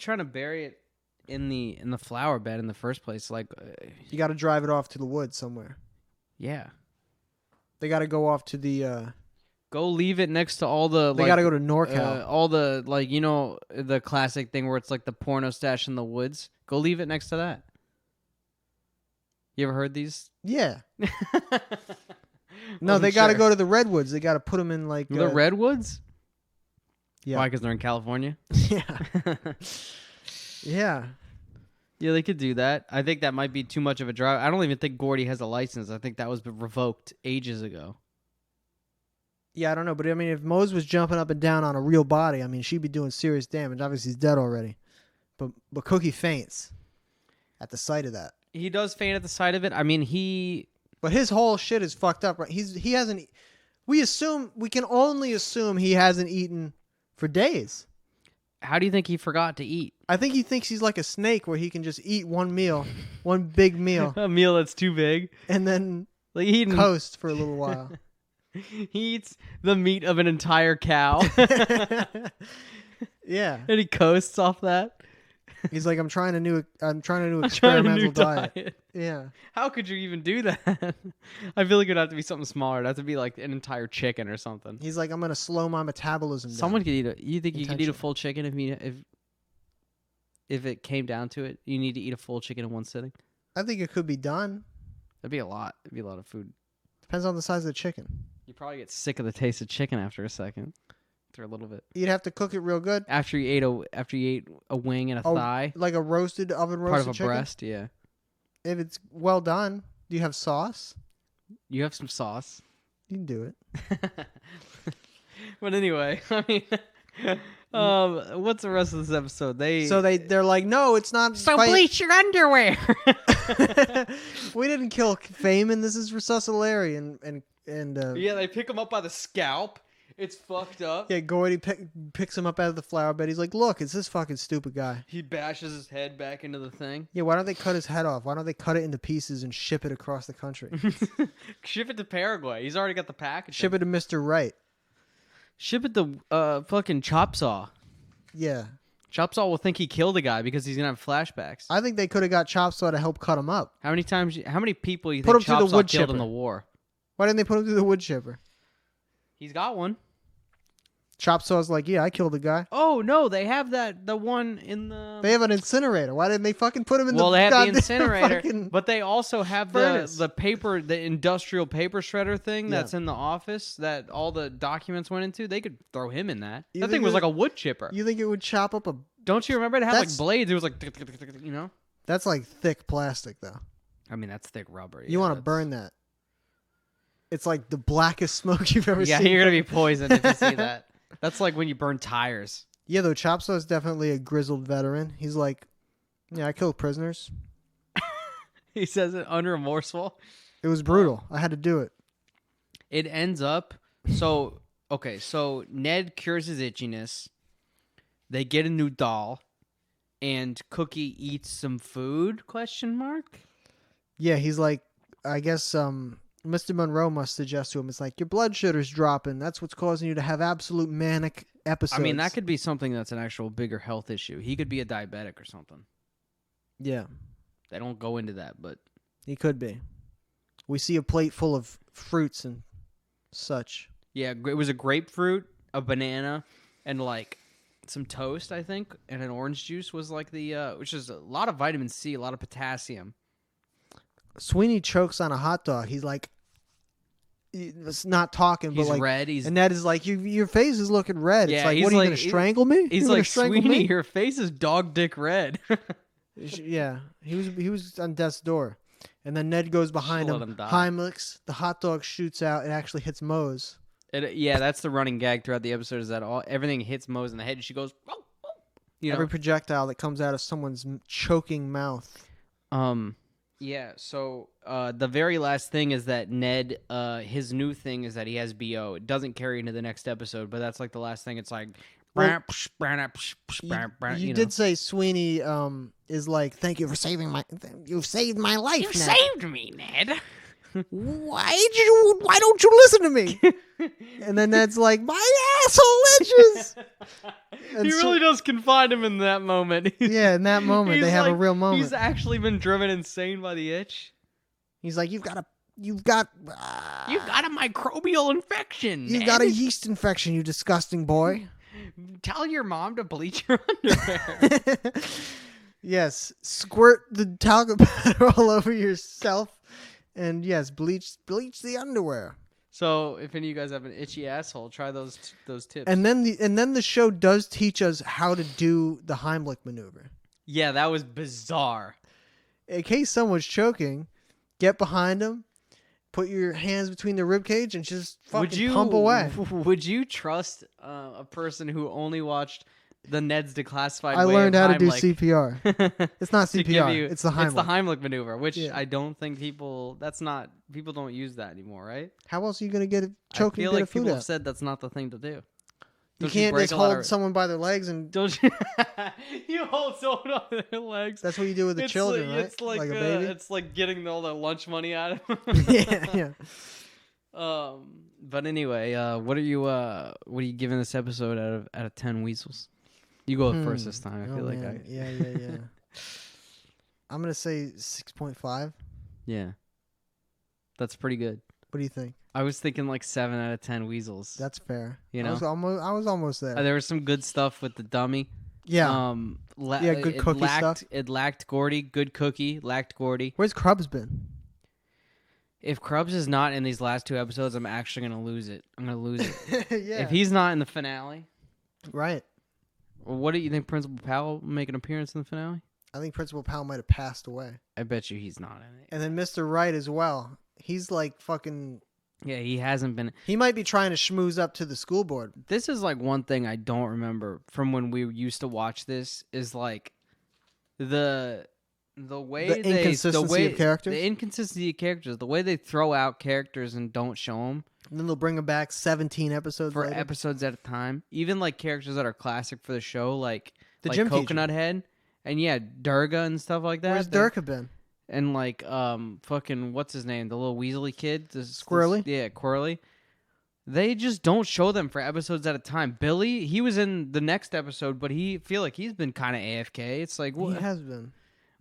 trying to bury it in the flower bed in the first place? Like, You got to drive it off to the woods somewhere. yeah, They got to go off to the. go leave it next to all the. They like, got to go to NorCal. all the the classic thing where it's like the porno stash in the woods. Go leave it next to that. You ever heard these? Yeah. No, Wasn't they got to sure. go to the redwoods. They got to put them in like The redwoods. Yeah. Why? Because they're in California. Yeah. Yeah. Yeah, they could do that. I think that might be too much of a drive. I don't even think Gordy has a license. I think that was revoked ages ago. Yeah, I don't know, but I mean, if Mose was jumping up and down on a real body, I mean, she'd be doing serious damage. Obviously, he's dead already. But Cookie faints at the sight of that. He does faint at the sight of it. I mean, But his whole shit is fucked up. Right? He hasn't. We can only assume he hasn't eaten for days. how do you think he forgot to eat? I think he thinks he's like a snake where he can just eat one meal, one big meal, A meal that's too big. and then Like he didn't. coast for a little while. He eats the meat of an entire cow. Yeah. And he coasts off that. He's like, I'm trying a new I'm trying a new experimental diet. Yeah. How could you even do that? I feel like it'd have to be something smaller. It'd have to be like an entire chicken or something. He's like, I'm gonna slow my metabolism Someone down. could eat it. You think you could eat a full chicken if it came down to it? You need to eat a full chicken in one sitting. I think it could be done. That'd be a lot. It'd be a lot of food. Depends on the size of the chicken. You probably get sick of the taste of chicken after a second. After a little bit. You'd have to cook it real good. After you ate a wing and a thigh. Like a oven roasted part of a chicken? breast, yeah. If it's well done, do you have sauce? You have some sauce. You can do it. But anyway, I mean, what's the rest of this episode? They're like, no, it's not. So bleach your underwear. We didn't kill Fayman. This is for Susalari and yeah, they pick him up by the scalp. It's fucked up. Yeah, Gordy picks him up out of the flower bed. He's like, look, it's this fucking stupid guy. He bashes his head back into the thing. Yeah, why don't they cut his head off? Why don't they cut it into pieces and ship it across the country? Ship it to Paraguay. He's already got the package. Ship it to Mr. Wright. Ship it to fucking Chop Saw. Yeah. Chop Saw will think he killed a guy because he's gonna have flashbacks. I think they could have got Chop Saw to help cut him up. How many people you Put him think through Chop the Saw wood killed chipper. in the war? Why didn't they put him through the wood chipper? He's got one. Chop Saw's like, yeah, I killed a guy. Oh no, they have the one in the. They have an incinerator. Why didn't they fucking put him in the? Well, they have the goddamn incinerator, fucking but they also have furnace. the industrial paper shredder thing that's in the office that all the documents went into. They could throw him in that. You That thing think was that- like a wood chipper. You think it would chop up a? Don't you remember? It had like That's- blades. It was like, you know. That's like thick plastic, though. I mean, that's thick rubber. You want to burn that? It's like the blackest smoke you've ever Yeah, seen. you're gonna be poisoned if you see that. That's like when you burn tires. Yeah, though Chop Saw is definitely a grizzled veteran. He's like, yeah, I killed prisoners. He says it unremorseful. It was brutal. I had to do it. It ends up so Ned cures his itchiness. They get a new doll, and Cookie eats some food? ? Yeah, he's like, I guess Mr. Monroe must suggest to him, it's like, your blood sugar's dropping. That's what's causing you to have absolute manic episodes. I mean, that could be something that's an actual bigger health issue. He could be a diabetic or something. Yeah, They don't go into that, but he could be. We see a plate full of fruits and such. yeah, it was a grapefruit, a banana, and like some toast, I think, and an orange juice was like which is a lot of vitamin C, a lot of potassium. Sweeney chokes on a hot dog. He's like, he's not talking, He's but like red. and Ned is like, your face is looking red. Yeah, it's like, he's what are you like- gonna strangle me? He's You gonna like, strangle Sweeney, me? your face is dog dick red. Yeah, he was on death's door, and then Ned goes behind Should him. let him die. Heimlich, the hot dog shoots out. It actually hits Mose. Yeah, that's the running gag throughout the episode. Is that everything hits Mose in the head, and she goes, "Oh, oh," you know. Every projectile that comes out of someone's choking mouth. Yeah. So the very last thing is that Ned, his new thing is that he has BO. It doesn't carry into the next episode, but that's like the last thing. It's like, Well, you You know. did say Sweeney is like, thank you for saving you've saved my life. You Ned. saved me, Ned. Why don't you listen to me? And then Ned's like, my asshole itches. And He really does confide him in that moment. Yeah, in that moment, He's they have a like- real moment. He's actually been driven insane by the itch. He's like, you've got a You've got a microbial infection. You've Ned. got a yeast infection, you disgusting boy. Tell your mom to bleach your underwear. Yes, squirt the talcum powder all over yourself, and yes, bleach the underwear. So, if any of you guys have an itchy asshole, try those tips. And then the show does teach us how to do the Heimlich maneuver. Yeah, that was bizarre. In case someone's choking, get behind them, put your hands between the rib cage, and just fucking pump away. Would you trust a person who only watched the Ned's Declassified? I way learned of how to do Heimlich CPR. It's not to give CPR. you- It's the Heimlich. It's the Heimlich maneuver, which Yeah. I don't think people. People don't use that anymore, right? How else are you gonna get a choking I feel bit like of food people out? have said that's not the thing to do. You Don't can't break just a lot hold of- someone by their legs and. Don't you? You hold someone on their legs. That's what you do with the It's children, like, right? It's like a baby. It's like getting all the lunch money out of them. Yeah, yeah. But anyway, what are you giving this episode out of 10 weasels? You go first this time. I feel like Yeah. I'm gonna say 6.5. Yeah, that's pretty good. What do you think? I was thinking like 7 out of 10 weasels. That's fair. You know, I was almost there. There was some good stuff with the dummy. Yeah. Good cookie stuff. It lacked Gordy. Good cookie. Lacked Gordy. Where's Krubs been? If Krubs is not in these last 2 episodes, I'm actually gonna lose it. Yeah. If he's not in the finale, right. Well, what do you think? Principal Powell will make an appearance in the finale? I think Principal Powell might have passed away. I bet you he's not in it. And then Mr. Wright as well. He's like fucking. Yeah, he hasn't been. He might be trying to schmooze up to the school board. This is like one thing I don't remember from when we used to watch this is like the way the inconsistency of characters. The inconsistency of characters. The way they throw out characters and don't show them. And then they'll bring them back 17 episodes for later. episodes at a time. Even like characters that are classic for the show, like the gym Coconut teacher. Head, and yeah, Durga and stuff like that. Where's Durga been? And like fucking what's his name, the little Weasley kid, Squirrely. Yeah, Quirrely. They just don't show them for episodes at a time. Billy, he was in the next episode, but feel like he's been kind of AFK. It's like he has been.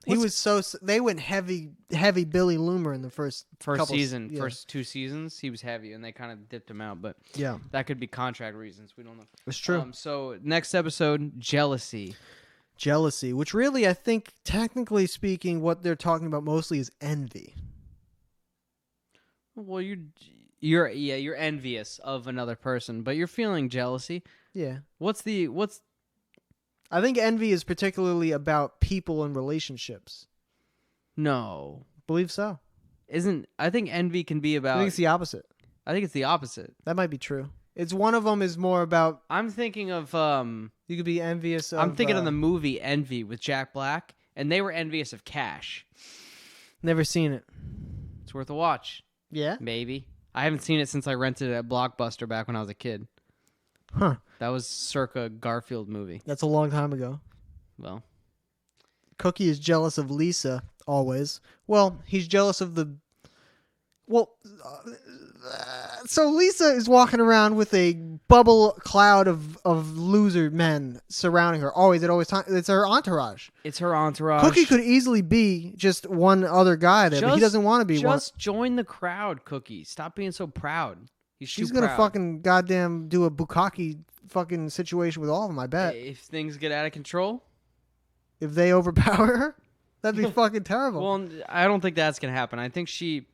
He was they went heavy Billy Loomer in the first season, yeah. First 2 seasons. He was heavy, and they kind of dipped him out. But yeah, that could be contract reasons. We don't know. It's true. So next episode, jealousy, which really I think technically speaking, what they're talking about mostly is envy. Well, you're envious of another person, but you're feeling jealousy. Yeah. What's I think envy is particularly about people and relationships. No. Believe so. I think envy can be about... I think it's the opposite. I think it's the opposite. That might be true. It's one of them is more about... I'm thinking of... you could be envious of... I'm thinking of the movie Envy with Jack Black, and they were envious of Cash. Never seen it. It's worth a watch. Yeah? Maybe. I haven't seen it since I rented it at Blockbuster back when I was a kid. Huh. That was circa Garfield movie. That's a long time ago. Well. Cookie is jealous of Lisa, always. Well, he's jealous of the... Well, so Lisa is walking around with a bubble cloud of loser men surrounding her. It's her entourage. It's her entourage. Cookie could easily be just one other guy there, but he doesn't want to be one. Just join the crowd, Cookie. Stop being so proud. She's going to fucking goddamn do a bukkake fucking situation with all of them, I bet. If things get out of control? If they overpower her? That'd be fucking terrible. Well, I don't think that's going to happen. I think she...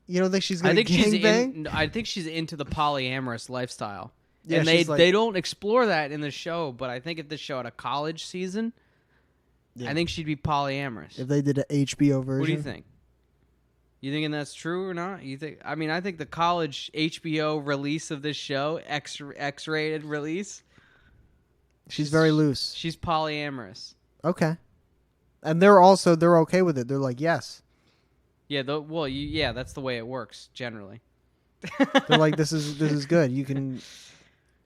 You don't think she's going to gangbang? I think she's into the polyamorous lifestyle. Yeah, and they don't explore that in the show, but I think if the show had a college season, I think she'd be polyamorous. If they did an HBO version. What do you think? You thinking that's true or not? You think? I mean, I think the college HBO release of this show, X-rated release. She's very loose. She's polyamorous. Okay. And they're okay with it. They're like, yes. Yeah, that's the way it works generally. They're like, this is good. You can.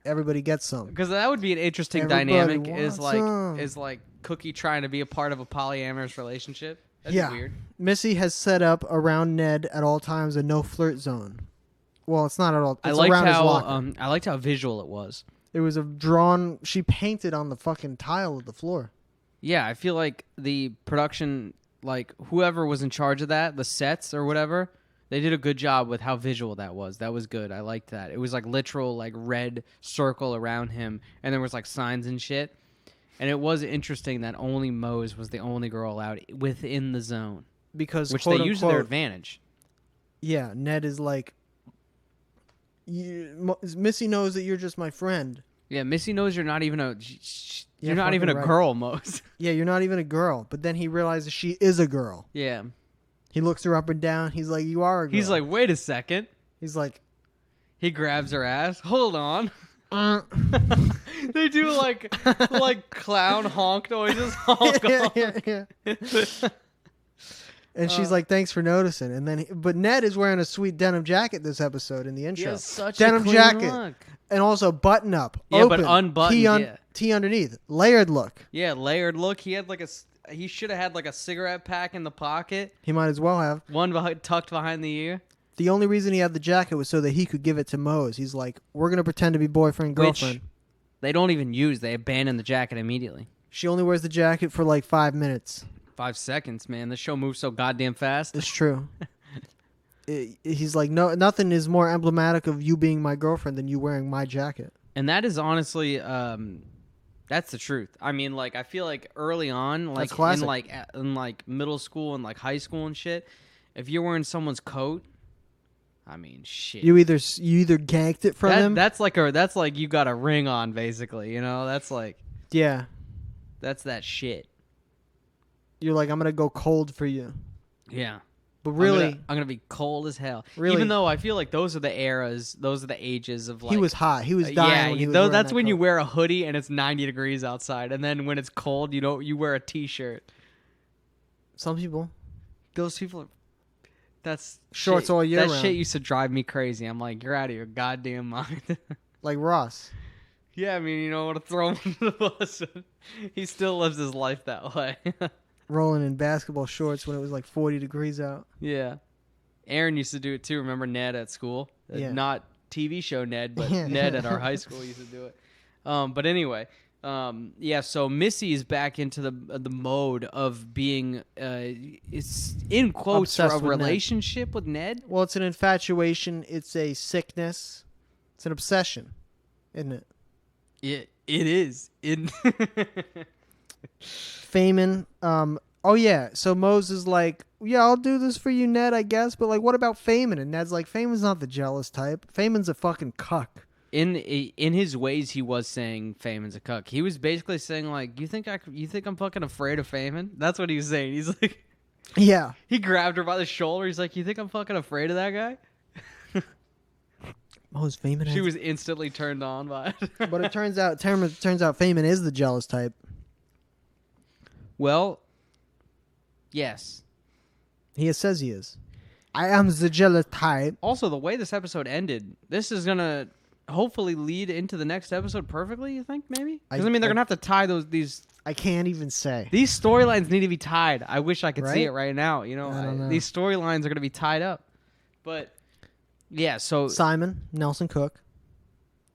Everybody gets some. Because that would be an interesting dynamic. Is like Cookie trying to be a part of a polyamorous relationship. That'd be weird. Missy has set up around Ned at all times a no flirt zone. Well, it's not at all. It's I liked around his locker. I liked how visual it was. It was she painted on the fucking tile of the floor. Yeah, I feel like the production, like whoever was in charge of that, the sets or whatever, they did a good job with how visual that was. That was good. I liked that. It was like literal like red circle around him, and there was like signs and shit. And it was interesting that only Mose was the only girl allowed within the zone. Because which they used to their advantage. Yeah, Ned is like, Missy knows that you're just my friend. Yeah, Missy knows you're not even a girl, Mose. Yeah, you're not even a girl. But then he realizes she is a girl. Yeah. He looks her up and down. He's like, you are a girl. He's like, wait a second. He's like... He grabs her ass. Hold on. They do like clown honk noises. Honk, yeah. And she's like, "Thanks for noticing." And then, but Ned is wearing a sweet denim jacket this episode in the intro. He has such denim a clean jacket, look. and also button up. Yeah, open, but unbuttoned. T underneath, layered look. Yeah, layered look. He had he should have had like a cigarette pack in the pocket. He might as well have one tucked behind the ear. The only reason he had the jacket was so that he could give it to Mose. He's like, we're going to pretend to be boyfriend, girlfriend. Which they don't even use. They abandon the jacket immediately. She only wears the jacket for like 5 minutes. 5 seconds, man. This show moves so goddamn fast. It's true. He's like, no, nothing is more emblematic of you being my girlfriend than you wearing my jacket. And that is honestly, that's the truth. I mean, like, I feel like early on, like in middle school and like high school and shit, if you're wearing someone's coat, I mean, shit. You either ganked it from him. That's like you got a ring on, basically. You know, that's like, yeah, that's that shit. You're like, I'm gonna go cold for you. Yeah. But really, I'm gonna be cold as hell. Really, even though I feel like those are the eras, those are the ages of like. He was hot. He was dying. Yeah, that's when you wear a hoodie and it's 90 degrees outside, and then when it's cold, you wear a t-shirt. Some people. Those people. That's shorts shit, all year round. That shit used to drive me crazy. I'm like, you're out of your goddamn mind. Like Ross. Yeah, I mean, you don't want to throw him under the bus. He still lives his life that way. Rolling in basketball shorts when it was like 40 degrees out. Yeah. Aaron used to do it too. Remember Ned at school? Yeah. Not TV show Ned, but Ned at our high school used to do it. But anyway, yeah, so Missy is back into the mode of being, it's in quotes, Obsessed a with relationship with Ned. Well, it's an infatuation. It's a sickness. It's an obsession, isn't it? It is. Fayman. Oh yeah. So Mose is like, yeah, I'll do this for you, Ned, I guess. But like, what about Fayman? And Ned's like, Fayman's not the jealous type. Fayman's a fucking cuck. In his ways, he was saying Fayman's a cuck. He was basically saying like, you think I'm fucking afraid of Fayman? That's what he was saying. He's like, yeah. He grabbed her by the shoulder. He's like, you think I'm fucking afraid of that guy? Mose Fayman. She was instantly turned on by it. But it turns out Fayman is the jealous type. Well, yes. He says he is. I am the jealous type. Also, the way this episode ended, this is going to hopefully lead into the next episode perfectly, you think, maybe? Because, I mean, they're going to have to tie these... I can't even say. These storylines need to be tied. I wish I could see Right? it right now. You know, I don't know. These storylines are going to be tied up. But, yeah, so... Simon, Nelson Cook.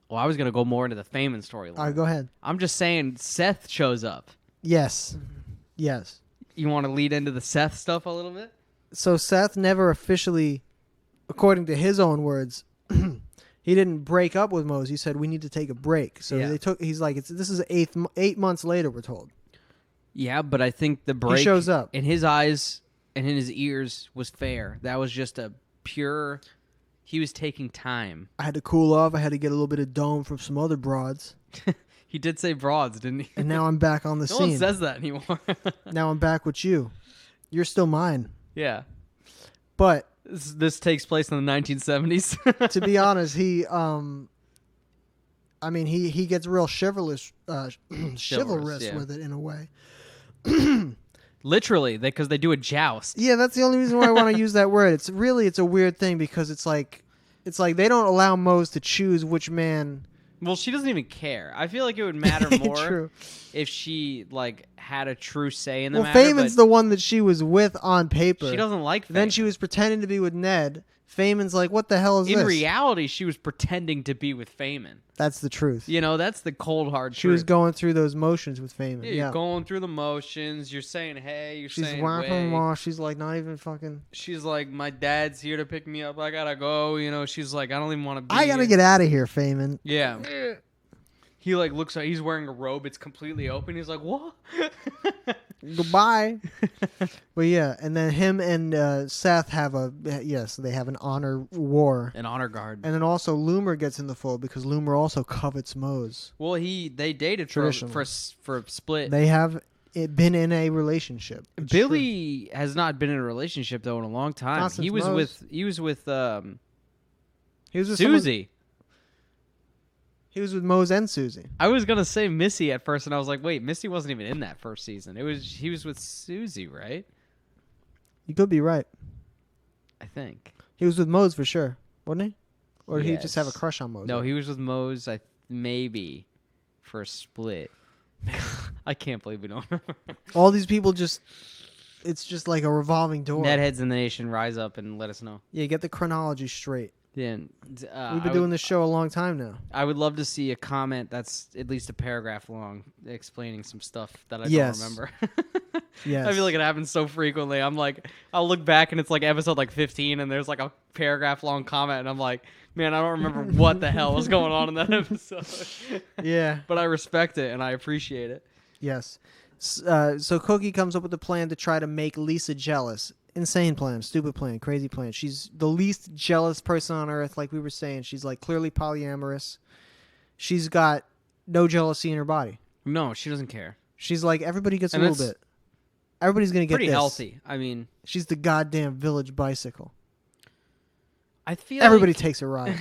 Well, I was going to go more into the Fayman storyline. All right, go ahead. I'm just saying Seth shows up. Yes. Yes. You want to lead into the Seth stuff a little bit? So Seth never officially, according to his own words, he didn't break up with Mose. He said we need to take a break. So he's like, this is 8 months later, we're told. Yeah, but I think the break he shows up in his eyes and in his ears was fair. That was just a pure. He was taking time. I had to cool off. I had to get a little bit of dome from some other broads. He did say broads, didn't he? And now I'm back on the scene. No one says that anymore. Now I'm back with you. You're still mine. Yeah. But this takes place in the 1970s. to be honest, he gets real chivalrous yeah. with it in a way. Literally, because they do a joust. Yeah, that's the only reason why I want to use that word. It's a weird thing because it's like they don't allow Mose to choose which man. Well, she doesn't even care. I feel like it would matter more True. if she like had a true say in the matter. Well, Fayman's the one that she was with on paper. She doesn't like Fayman. Then she was pretending to be with Ned. Fayman's like, what the hell is this? In reality, she was pretending to be with Fayman. That's the truth. You know, that's the cold, hard truth. She was going through those motions with Fayman. Yeah, you're going through the motions. You're saying, hey, you're saying, wah. She's like, not even fucking. She's like, my dad's here to pick me up. I gotta go. You know, she's like, I don't even want to be I gotta get out of here, Fayman. Yeah. He like looks like he's wearing a robe. It's completely open. He's like, what? Goodbye. But yeah, and then him and Seth have they have an honor war. An honor guard. And then also Loomer gets in the fold because Loomer also covets Mose. Well, they dated for a split. They have been in a relationship. It's Billy has not been in a relationship though in a long time. Not since He was Mose. with Susie. Someone, he was with Mose and Susie. I was gonna say Missy at first, and I was like, wait, Missy wasn't even in that first season. He was with Susie, right? You could be right. I think he was with Mose for sure, wasn't he? Or did he Yes. just have a crush on Mose? No, he was with Mose. Maybe for a split. I can't believe we don't remember. All these people just it's just like a revolving door. Netheads in the nation, rise up and let us know. Yeah, get the chronology straight. Yeah, We've been doing this show a long time now. I would love to see a comment that's at least a paragraph long explaining some stuff that I don't remember. Yes. I feel like it happens so frequently. I'm like, I'll look back and it's like episode like 15 and there's like a paragraph long comment and I'm like, man, I don't remember what the hell was going on in that episode. Yeah. But I respect it and I appreciate it. Yes. So Cookie comes up with a plan to try to make Lisa jealous. Insane plan, stupid plan, crazy plan. She's the least jealous person on earth, like we were saying. She's like clearly polyamorous. She's got no jealousy in her body. No, she doesn't care. She's like, everybody gets a little bit. Everybody's going to get pretty this. Healthy. I mean, she's the goddamn village bicycle. I feel everybody like, takes a ride.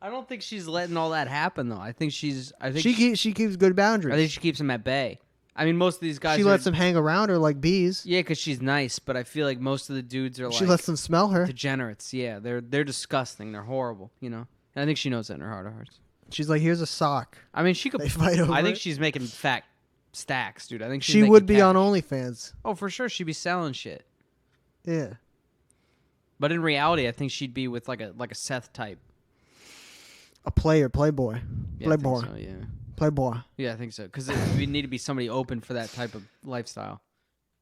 I don't think she's letting all that happen though. I think she keeps good boundaries. I think she keeps them at bay. I mean, most of these guys. She lets them hang around her like bees. Yeah, because she's nice, but I feel like most of the dudes are like. She lets them smell her. Degenerates, yeah. They're disgusting. They're horrible, you know? And I think she knows that in her heart of hearts. She's like, here's a sock. I mean, she could. They fight over I think it. she's making fat stacks, dude. I think she would be on OnlyFans. Oh, for sure. She'd be selling shit. Yeah. But in reality, I think she'd be with like a Seth type. A playboy. Yeah, Playboy. I think so, yeah. Playboy. Yeah, I think so. Because we need to be somebody open for that type of lifestyle,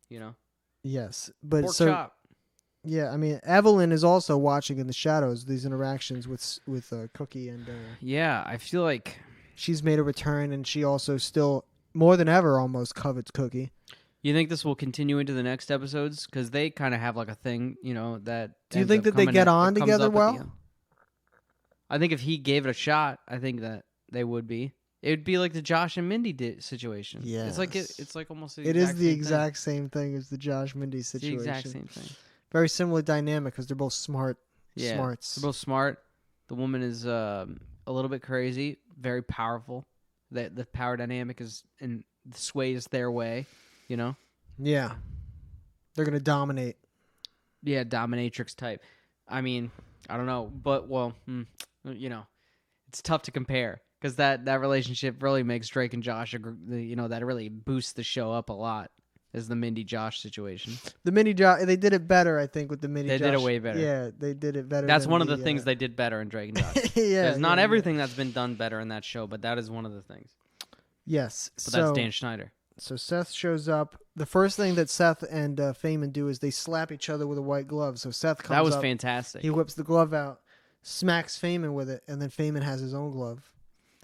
you know? Yes. But Pork so, chop. Yeah, I mean, Evelyn is also watching in the shadows these interactions with Cookie. And yeah, I feel like she's made a return, and she also still, more than ever, almost covets Cookie. You think this will continue into the next episodes? Because they kind of have like a thing, you know, that... Do you think that they get on together well? I think if he gave it a shot, I think that they would be. It would be like the Josh and Mindy situation. Yeah, it's like almost the exact same thing as the Josh Mindy situation. It's the exact same thing. Very similar dynamic because they're both smart. Yeah, smarts. They're both smart. The woman is a little bit crazy, very powerful. The power dynamic is and sways their way, you know. Yeah, they're gonna dominate. Yeah, dominatrix type. I mean, I don't know, but you know, it's tough to compare. Because that relationship really makes Drake and Josh, you know, that really boosts the show up a lot. Is the Mindy Josh situation? The Mindy Josh, they did it better, I think, with the Mindy Josh. They did it way better. Yeah, they did it better. That's one of the things they did better in Drake and Josh. Yeah, there's not everything that's been done better in that show, but that is one of the things. Yes, but that's Dan Schneider. So Seth shows up. The first thing that Seth and Fayman do is they slap each other with a white glove. So Seth comes up. That was fantastic. He whips the glove out, smacks Fayman with it, and then Fayman has his own glove.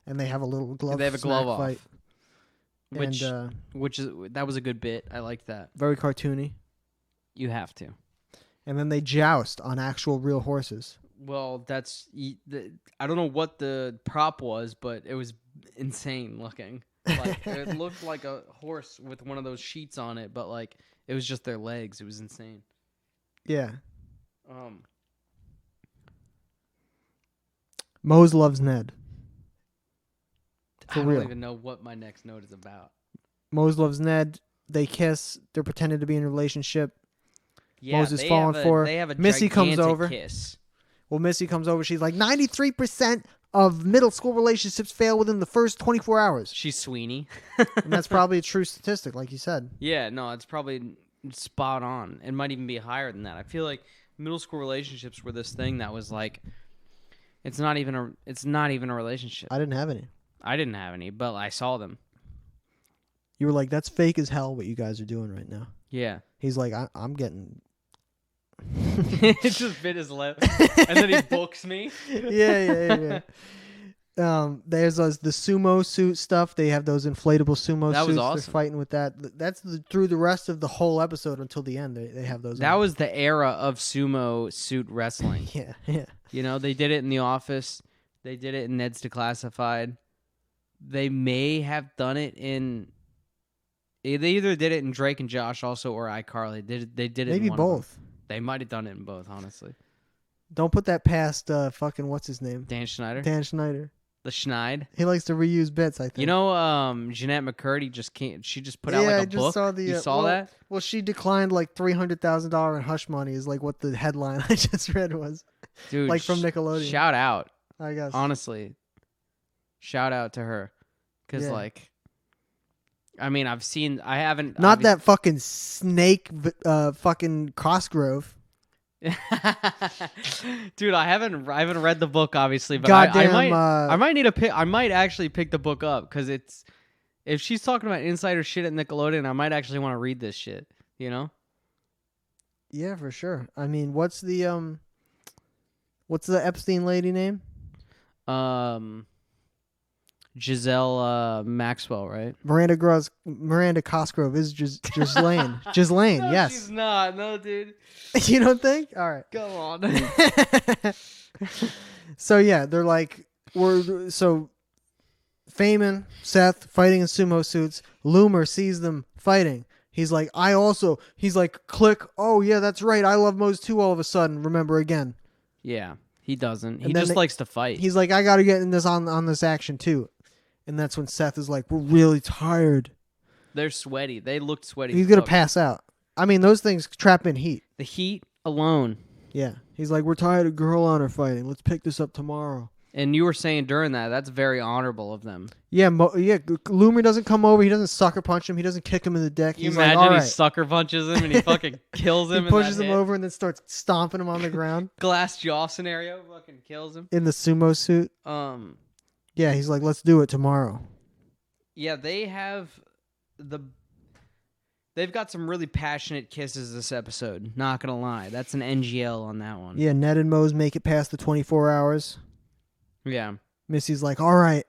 And they have a little glove. They have a glove off, fight. which is that was a good bit. I liked that. Very cartoony. You have to. And then they joust on actual real horses. Well, I don't know what the prop was, but it was insane looking. Like it looked like a horse with one of those sheets on it, but like it was just their legs. It was insane. Yeah. Mose loves Ned. I don't even know what my next note is about. Mose loves Ned. They kiss. They're pretending to be in a relationship. Yeah, Mose is falling for her. They have a Missy comes over. Kiss. Well, Missy comes over. She's like, 93% of middle school relationships fail within the first 24 hours. She's Sweeney. And that's probably a true statistic, like you said. Yeah, no, it's probably spot on. It might even be higher than that. I feel like middle school relationships were this thing that was like, it's not even a relationship. I didn't have any. I didn't have any, but I saw them. You were like, that's fake as hell what you guys are doing right now. Yeah. He's like, I'm getting... It just bit his lip. And then he books me. Yeah. There's the sumo suit stuff. They have those inflatable sumo suits. That was awesome. They're fighting with that. That's through the rest of the whole episode until the end. They have those. That was the era of sumo suit wrestling. Yeah. You know, they did it in The Office. They did it in Ned's Declassified. They may have done it in... They either did it in Drake and Josh also or iCarly. They did it maybe in one both. Of them. They might have done it in both, honestly. Don't put that past fucking what's his name? Dan Schneider. The Schneid. He likes to reuse bits, I think. You know, Jeanette McCurdy she just put out like a book. Saw you saw that? Well, she declined like $300,000 in hush money is like what the headline I just read was. Dude, like from Nickelodeon. Shout out. I guess. Honestly. Shout out to her. Because like I mean, I haven't. Not that fucking snake, fucking Cosgrove. Dude, I haven't read the book, obviously, but Goddamn, I might need to pick. I might actually pick the book up because if she's talking about insider shit at Nickelodeon, I might actually want to read this shit. You know? Yeah, for sure. I mean, what's the Epstein lady name? Giselle Maxwell, right? Miranda Cosgrove is Ghislaine. Ghislaine, No, yes. she's not. No, dude. You don't think? All right. Come on. So yeah, they're like Fayman, Seth fighting in sumo suits. Loomer sees them fighting. He's like, click. Oh yeah, that's right. I love Mose too. All of a sudden, remember again. Yeah, he doesn't. He And then just likes to fight. He's like, I got to get in this on this action too. And that's when Seth is like, we're really tired. They're sweaty. They looked sweaty. He's gonna pass out. I mean, those things trap in heat. The heat alone. Yeah. He's like, we're tired of girl honor fighting. Let's pick this up tomorrow. And you were saying during that's very honorable of them. Yeah, Loomer doesn't come over. He doesn't sucker punch him. He doesn't kick him in the dick. You He's imagine like, all he right. sucker punches him and he fucking kills him. He pushes him over and then starts stomping him on the ground. Glass jaw scenario, fucking kills him. In the sumo suit. Yeah, he's like, let's do it tomorrow. Yeah, they've got some really passionate kisses this episode. Not gonna lie, that's an NGL on that one. Yeah, Ned and Mose make it past the 24 hours. Yeah. Missy's like, all right,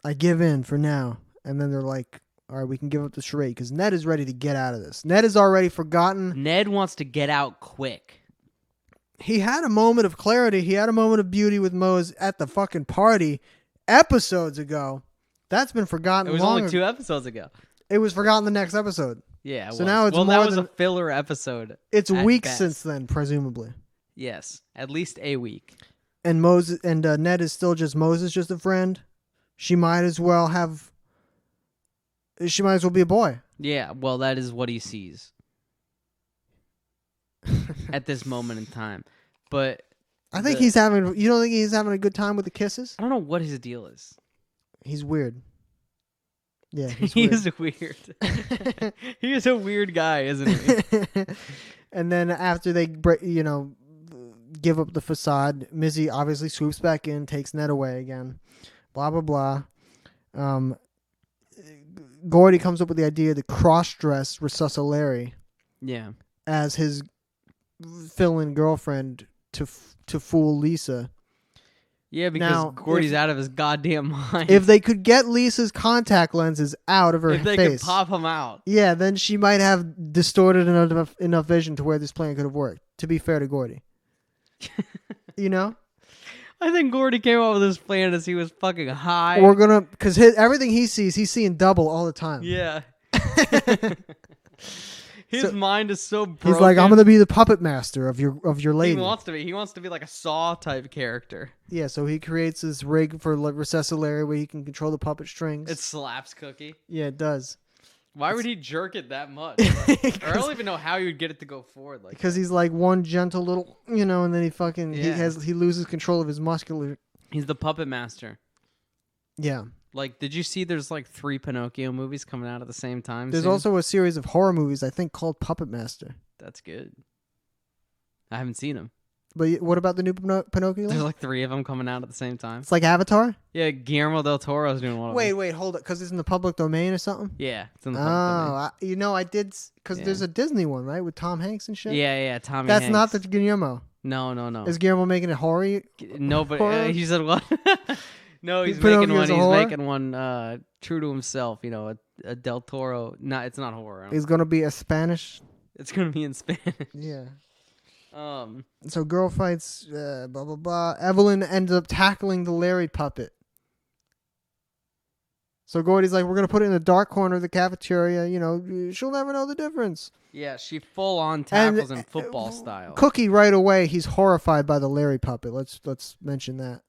I give in for now. And then they're like, all right, we can give up the charade because Ned is ready to get out of this. Ned has already forgotten. Ned wants to get out quick. He had a moment of clarity. He had a moment of beauty with Mose at the fucking party episodes ago. That's been forgotten. It was only 2 episodes ago. It was forgotten the next episode. Yeah. So now it's more that was than a filler episode. It's weeks best. since then, presumably. Yes, at least a week. And Moses and Ned is still just Moses, just a friend. She might as well be a boy. Yeah, well, that is what he sees at this moment in time. But I think you don't think he's having a good time with the kisses? I don't know what his deal is. He's weird. Yeah, He is weird. He is a weird guy, isn't he? And then after they give up the facade, Mizzy obviously swoops back in, takes Ned away again. Blah blah blah. Gordy comes up with the idea to cross-dress Resuscilarry. Yeah. As his fill-in girlfriend to fool Lisa. Yeah, because Gordy's out of his goddamn mind. If they could get Lisa's contact lenses out of her face. If they could pop them out. Yeah, then she might have distorted enough vision to where this plan could have worked, to be fair to Gordy. You know? I think Gordy came up with this plan as he was fucking high. Because everything he sees, he's seeing double all the time. Yeah. His mind is so broken. He's like, I'm gonna be the puppet master of your lady. He wants to be. He wants to be like a Saw type character. Yeah, so he creates this rig for Resuscilarry where he can control the puppet strings. It slaps Cookie. Yeah, it does. Why would he jerk it that much? Like, I don't even know how he would get it to go forward. Because he's like one gentle little, and then he loses control of his muscular. He's the puppet master. Yeah. Like, did you see there's like 3 Pinocchio movies coming out at the same time? There's also a series of horror movies, I think, called Puppet Master. That's good. I haven't seen them. But what about the new Pinocchio? There's like 3 of them coming out at the same time. It's like Avatar? Yeah, Guillermo del Toro's doing one of them. Wait, hold up. Because it's in the public domain or something? Yeah, it's in the public domain. I did, because there's a Disney one, right? With Tom Hanks and shit? Yeah, Tommy That's Hanks. not the Guillermo. No. Is Guillermo making it horror? No, but horror? he said what? No, he's making one true to himself. A Del Toro. It's not horror. It's gonna be a Spanish. It's gonna be in Spanish. Yeah. So girl fights. Blah blah blah. Evelyn ends up tackling the Larry puppet. So Gordy's like, we're gonna put it in the dark corner of the cafeteria. She'll never know the difference. Yeah, she full on tackles in football style. Cookie right away. He's horrified by the Larry puppet. Let's mention that.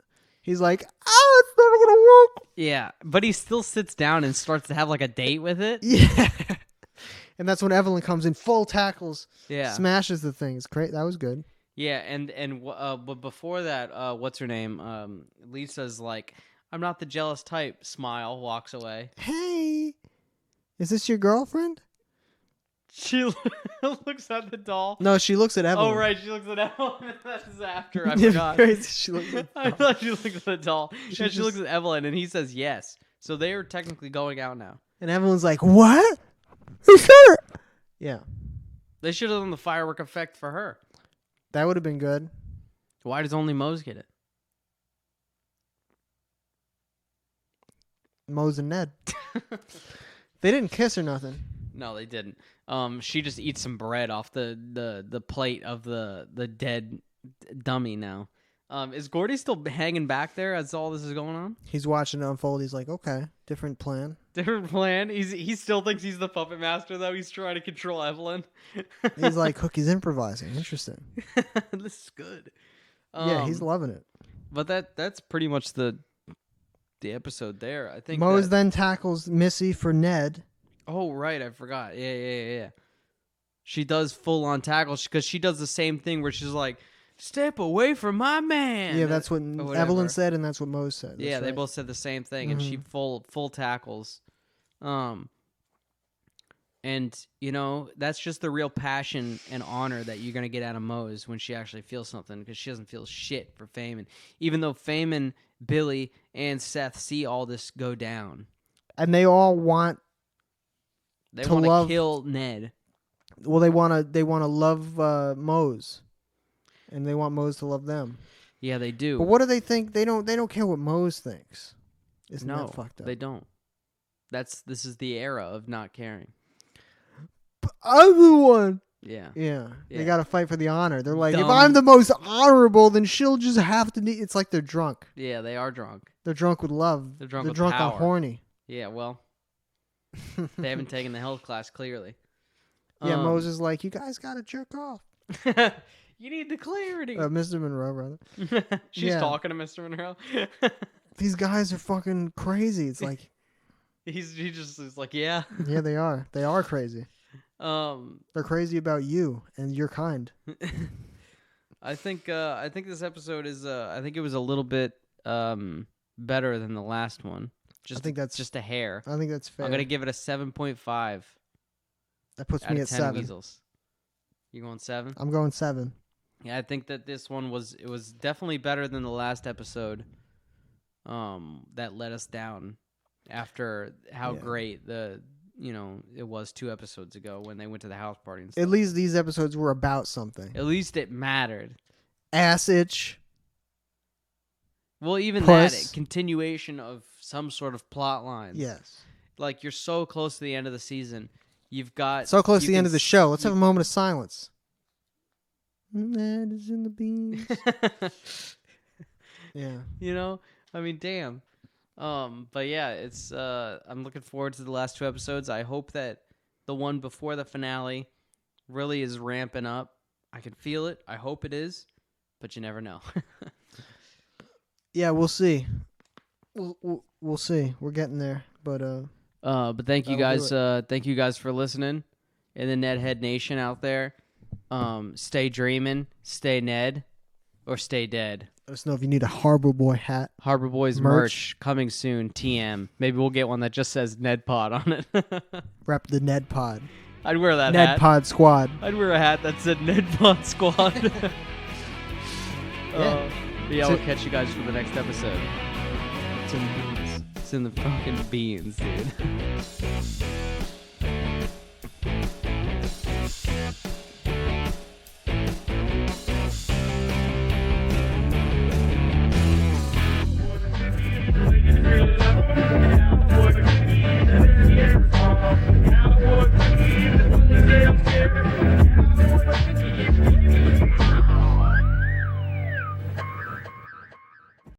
He's like, oh, it's never gonna work. Yeah, but he still sits down and starts to have like a date with it. Yeah. And that's when Evelyn comes in, full tackles. Yeah. Smashes the thing. It's great. That was good. Yeah, but before that, what's her name? Lisa's like, I'm not the jealous type. Smile, walks away. Hey. Is this your girlfriend? She looks at the doll. No, she looks at Evelyn. Oh, right. She looks at Evelyn. That's after. I forgot. She looks at I thought she looked at the doll. She She looks at Evelyn, and he says yes. So they are technically going out now. And Evelyn's like, what? Who's her? Yeah. They should have done the firework effect for her. That would have been good. Why does only Mose get it? Mose and Ned. They didn't kiss or nothing. No, they didn't. She just eats some bread off the plate of the dead dummy now. Is Gordy still hanging back there as all this is going on? He's watching it unfold. He's like, okay, different plan. Different plan. He still thinks he's the puppet master, though. He's trying to control Evelyn. He's like, Cookie's improvising. Interesting. This is good. Yeah, he's loving it. But that's pretty much the episode there. I think Mose then tackles Missy for Ned. Oh, right. I forgot. Yeah. She does full on tackle because she does the same thing where she's like, step away from my man. Yeah, that's what Evelyn said, and that's what Mose said. That's They both said the same thing, and she full tackles. And, that's just the real passion and honor that you're going to get out of Mose when she actually feels something, because she doesn't feel shit for Fayman. Even though Fayman, Billy, and Seth see all this go down. And they all want to kill Ned. Well, they want to love Mose. And they want Mose to love them. Yeah, they do. But what do they think? They don't care what Mose thinks. Isn't that fucked up? They don't. This is the era of not caring. But I'm the one. Yeah. They got to fight for the honor. They're like, Dumb. if I'm the most honorable, then she'll just have to need. It's like they're drunk. Yeah, they are drunk. They're drunk with love. They're drunk with drunk power. on horny. Yeah, well, they haven't taken the health class, clearly. Yeah, Mose is like, you guys got to jerk off. You need the clarity. Mr. Monroe, brother. She's talking to Mr. Monroe. These guys are fucking crazy. It's like he just is like, yeah. Yeah, they are. They are crazy. They're crazy about you and your kind. I think this episode is I think it was a little bit better than the last one. I think that's just a hair. I think that's fair. I'm gonna give it a 7.5. That puts me at 7. Weasels. You going 7? I'm going 7. Yeah, I think that this one was definitely better than the last episode. That let us down after how great it was 2 episodes ago when they went to the house party and stuff. At least these episodes were about something. At least it mattered. Ass itch. Well, even that continuation of some sort of plot lines. Yes. Like, you're so close to the end of the season. You've got so close to the end of the show. Let's have a moment of silence. That is in the beans. Yeah. I mean, damn. But yeah, it's I'm looking forward to the last 2 episodes. I hope that the one before the finale really is ramping up. I can feel it. I hope it is, but you never know. Yeah, we'll see. We'll see. We're getting there, but thank you guys. Thank you guys for listening in the Nedhead Nation out there. Stay dreaming, stay Ned, or stay dead. Let us know if you need a Harbor Boy hat. Harbor Boys merch coming soon. TM. Maybe we'll get one that just says Ned Pod on it. Rep the Ned Pod. I'd wear that hat. Ned Pod Squad. I'd wear a hat that said Ned Pod Squad. We'll catch you guys for the next episode. It's in the beans. It's in the fucking beans, dude.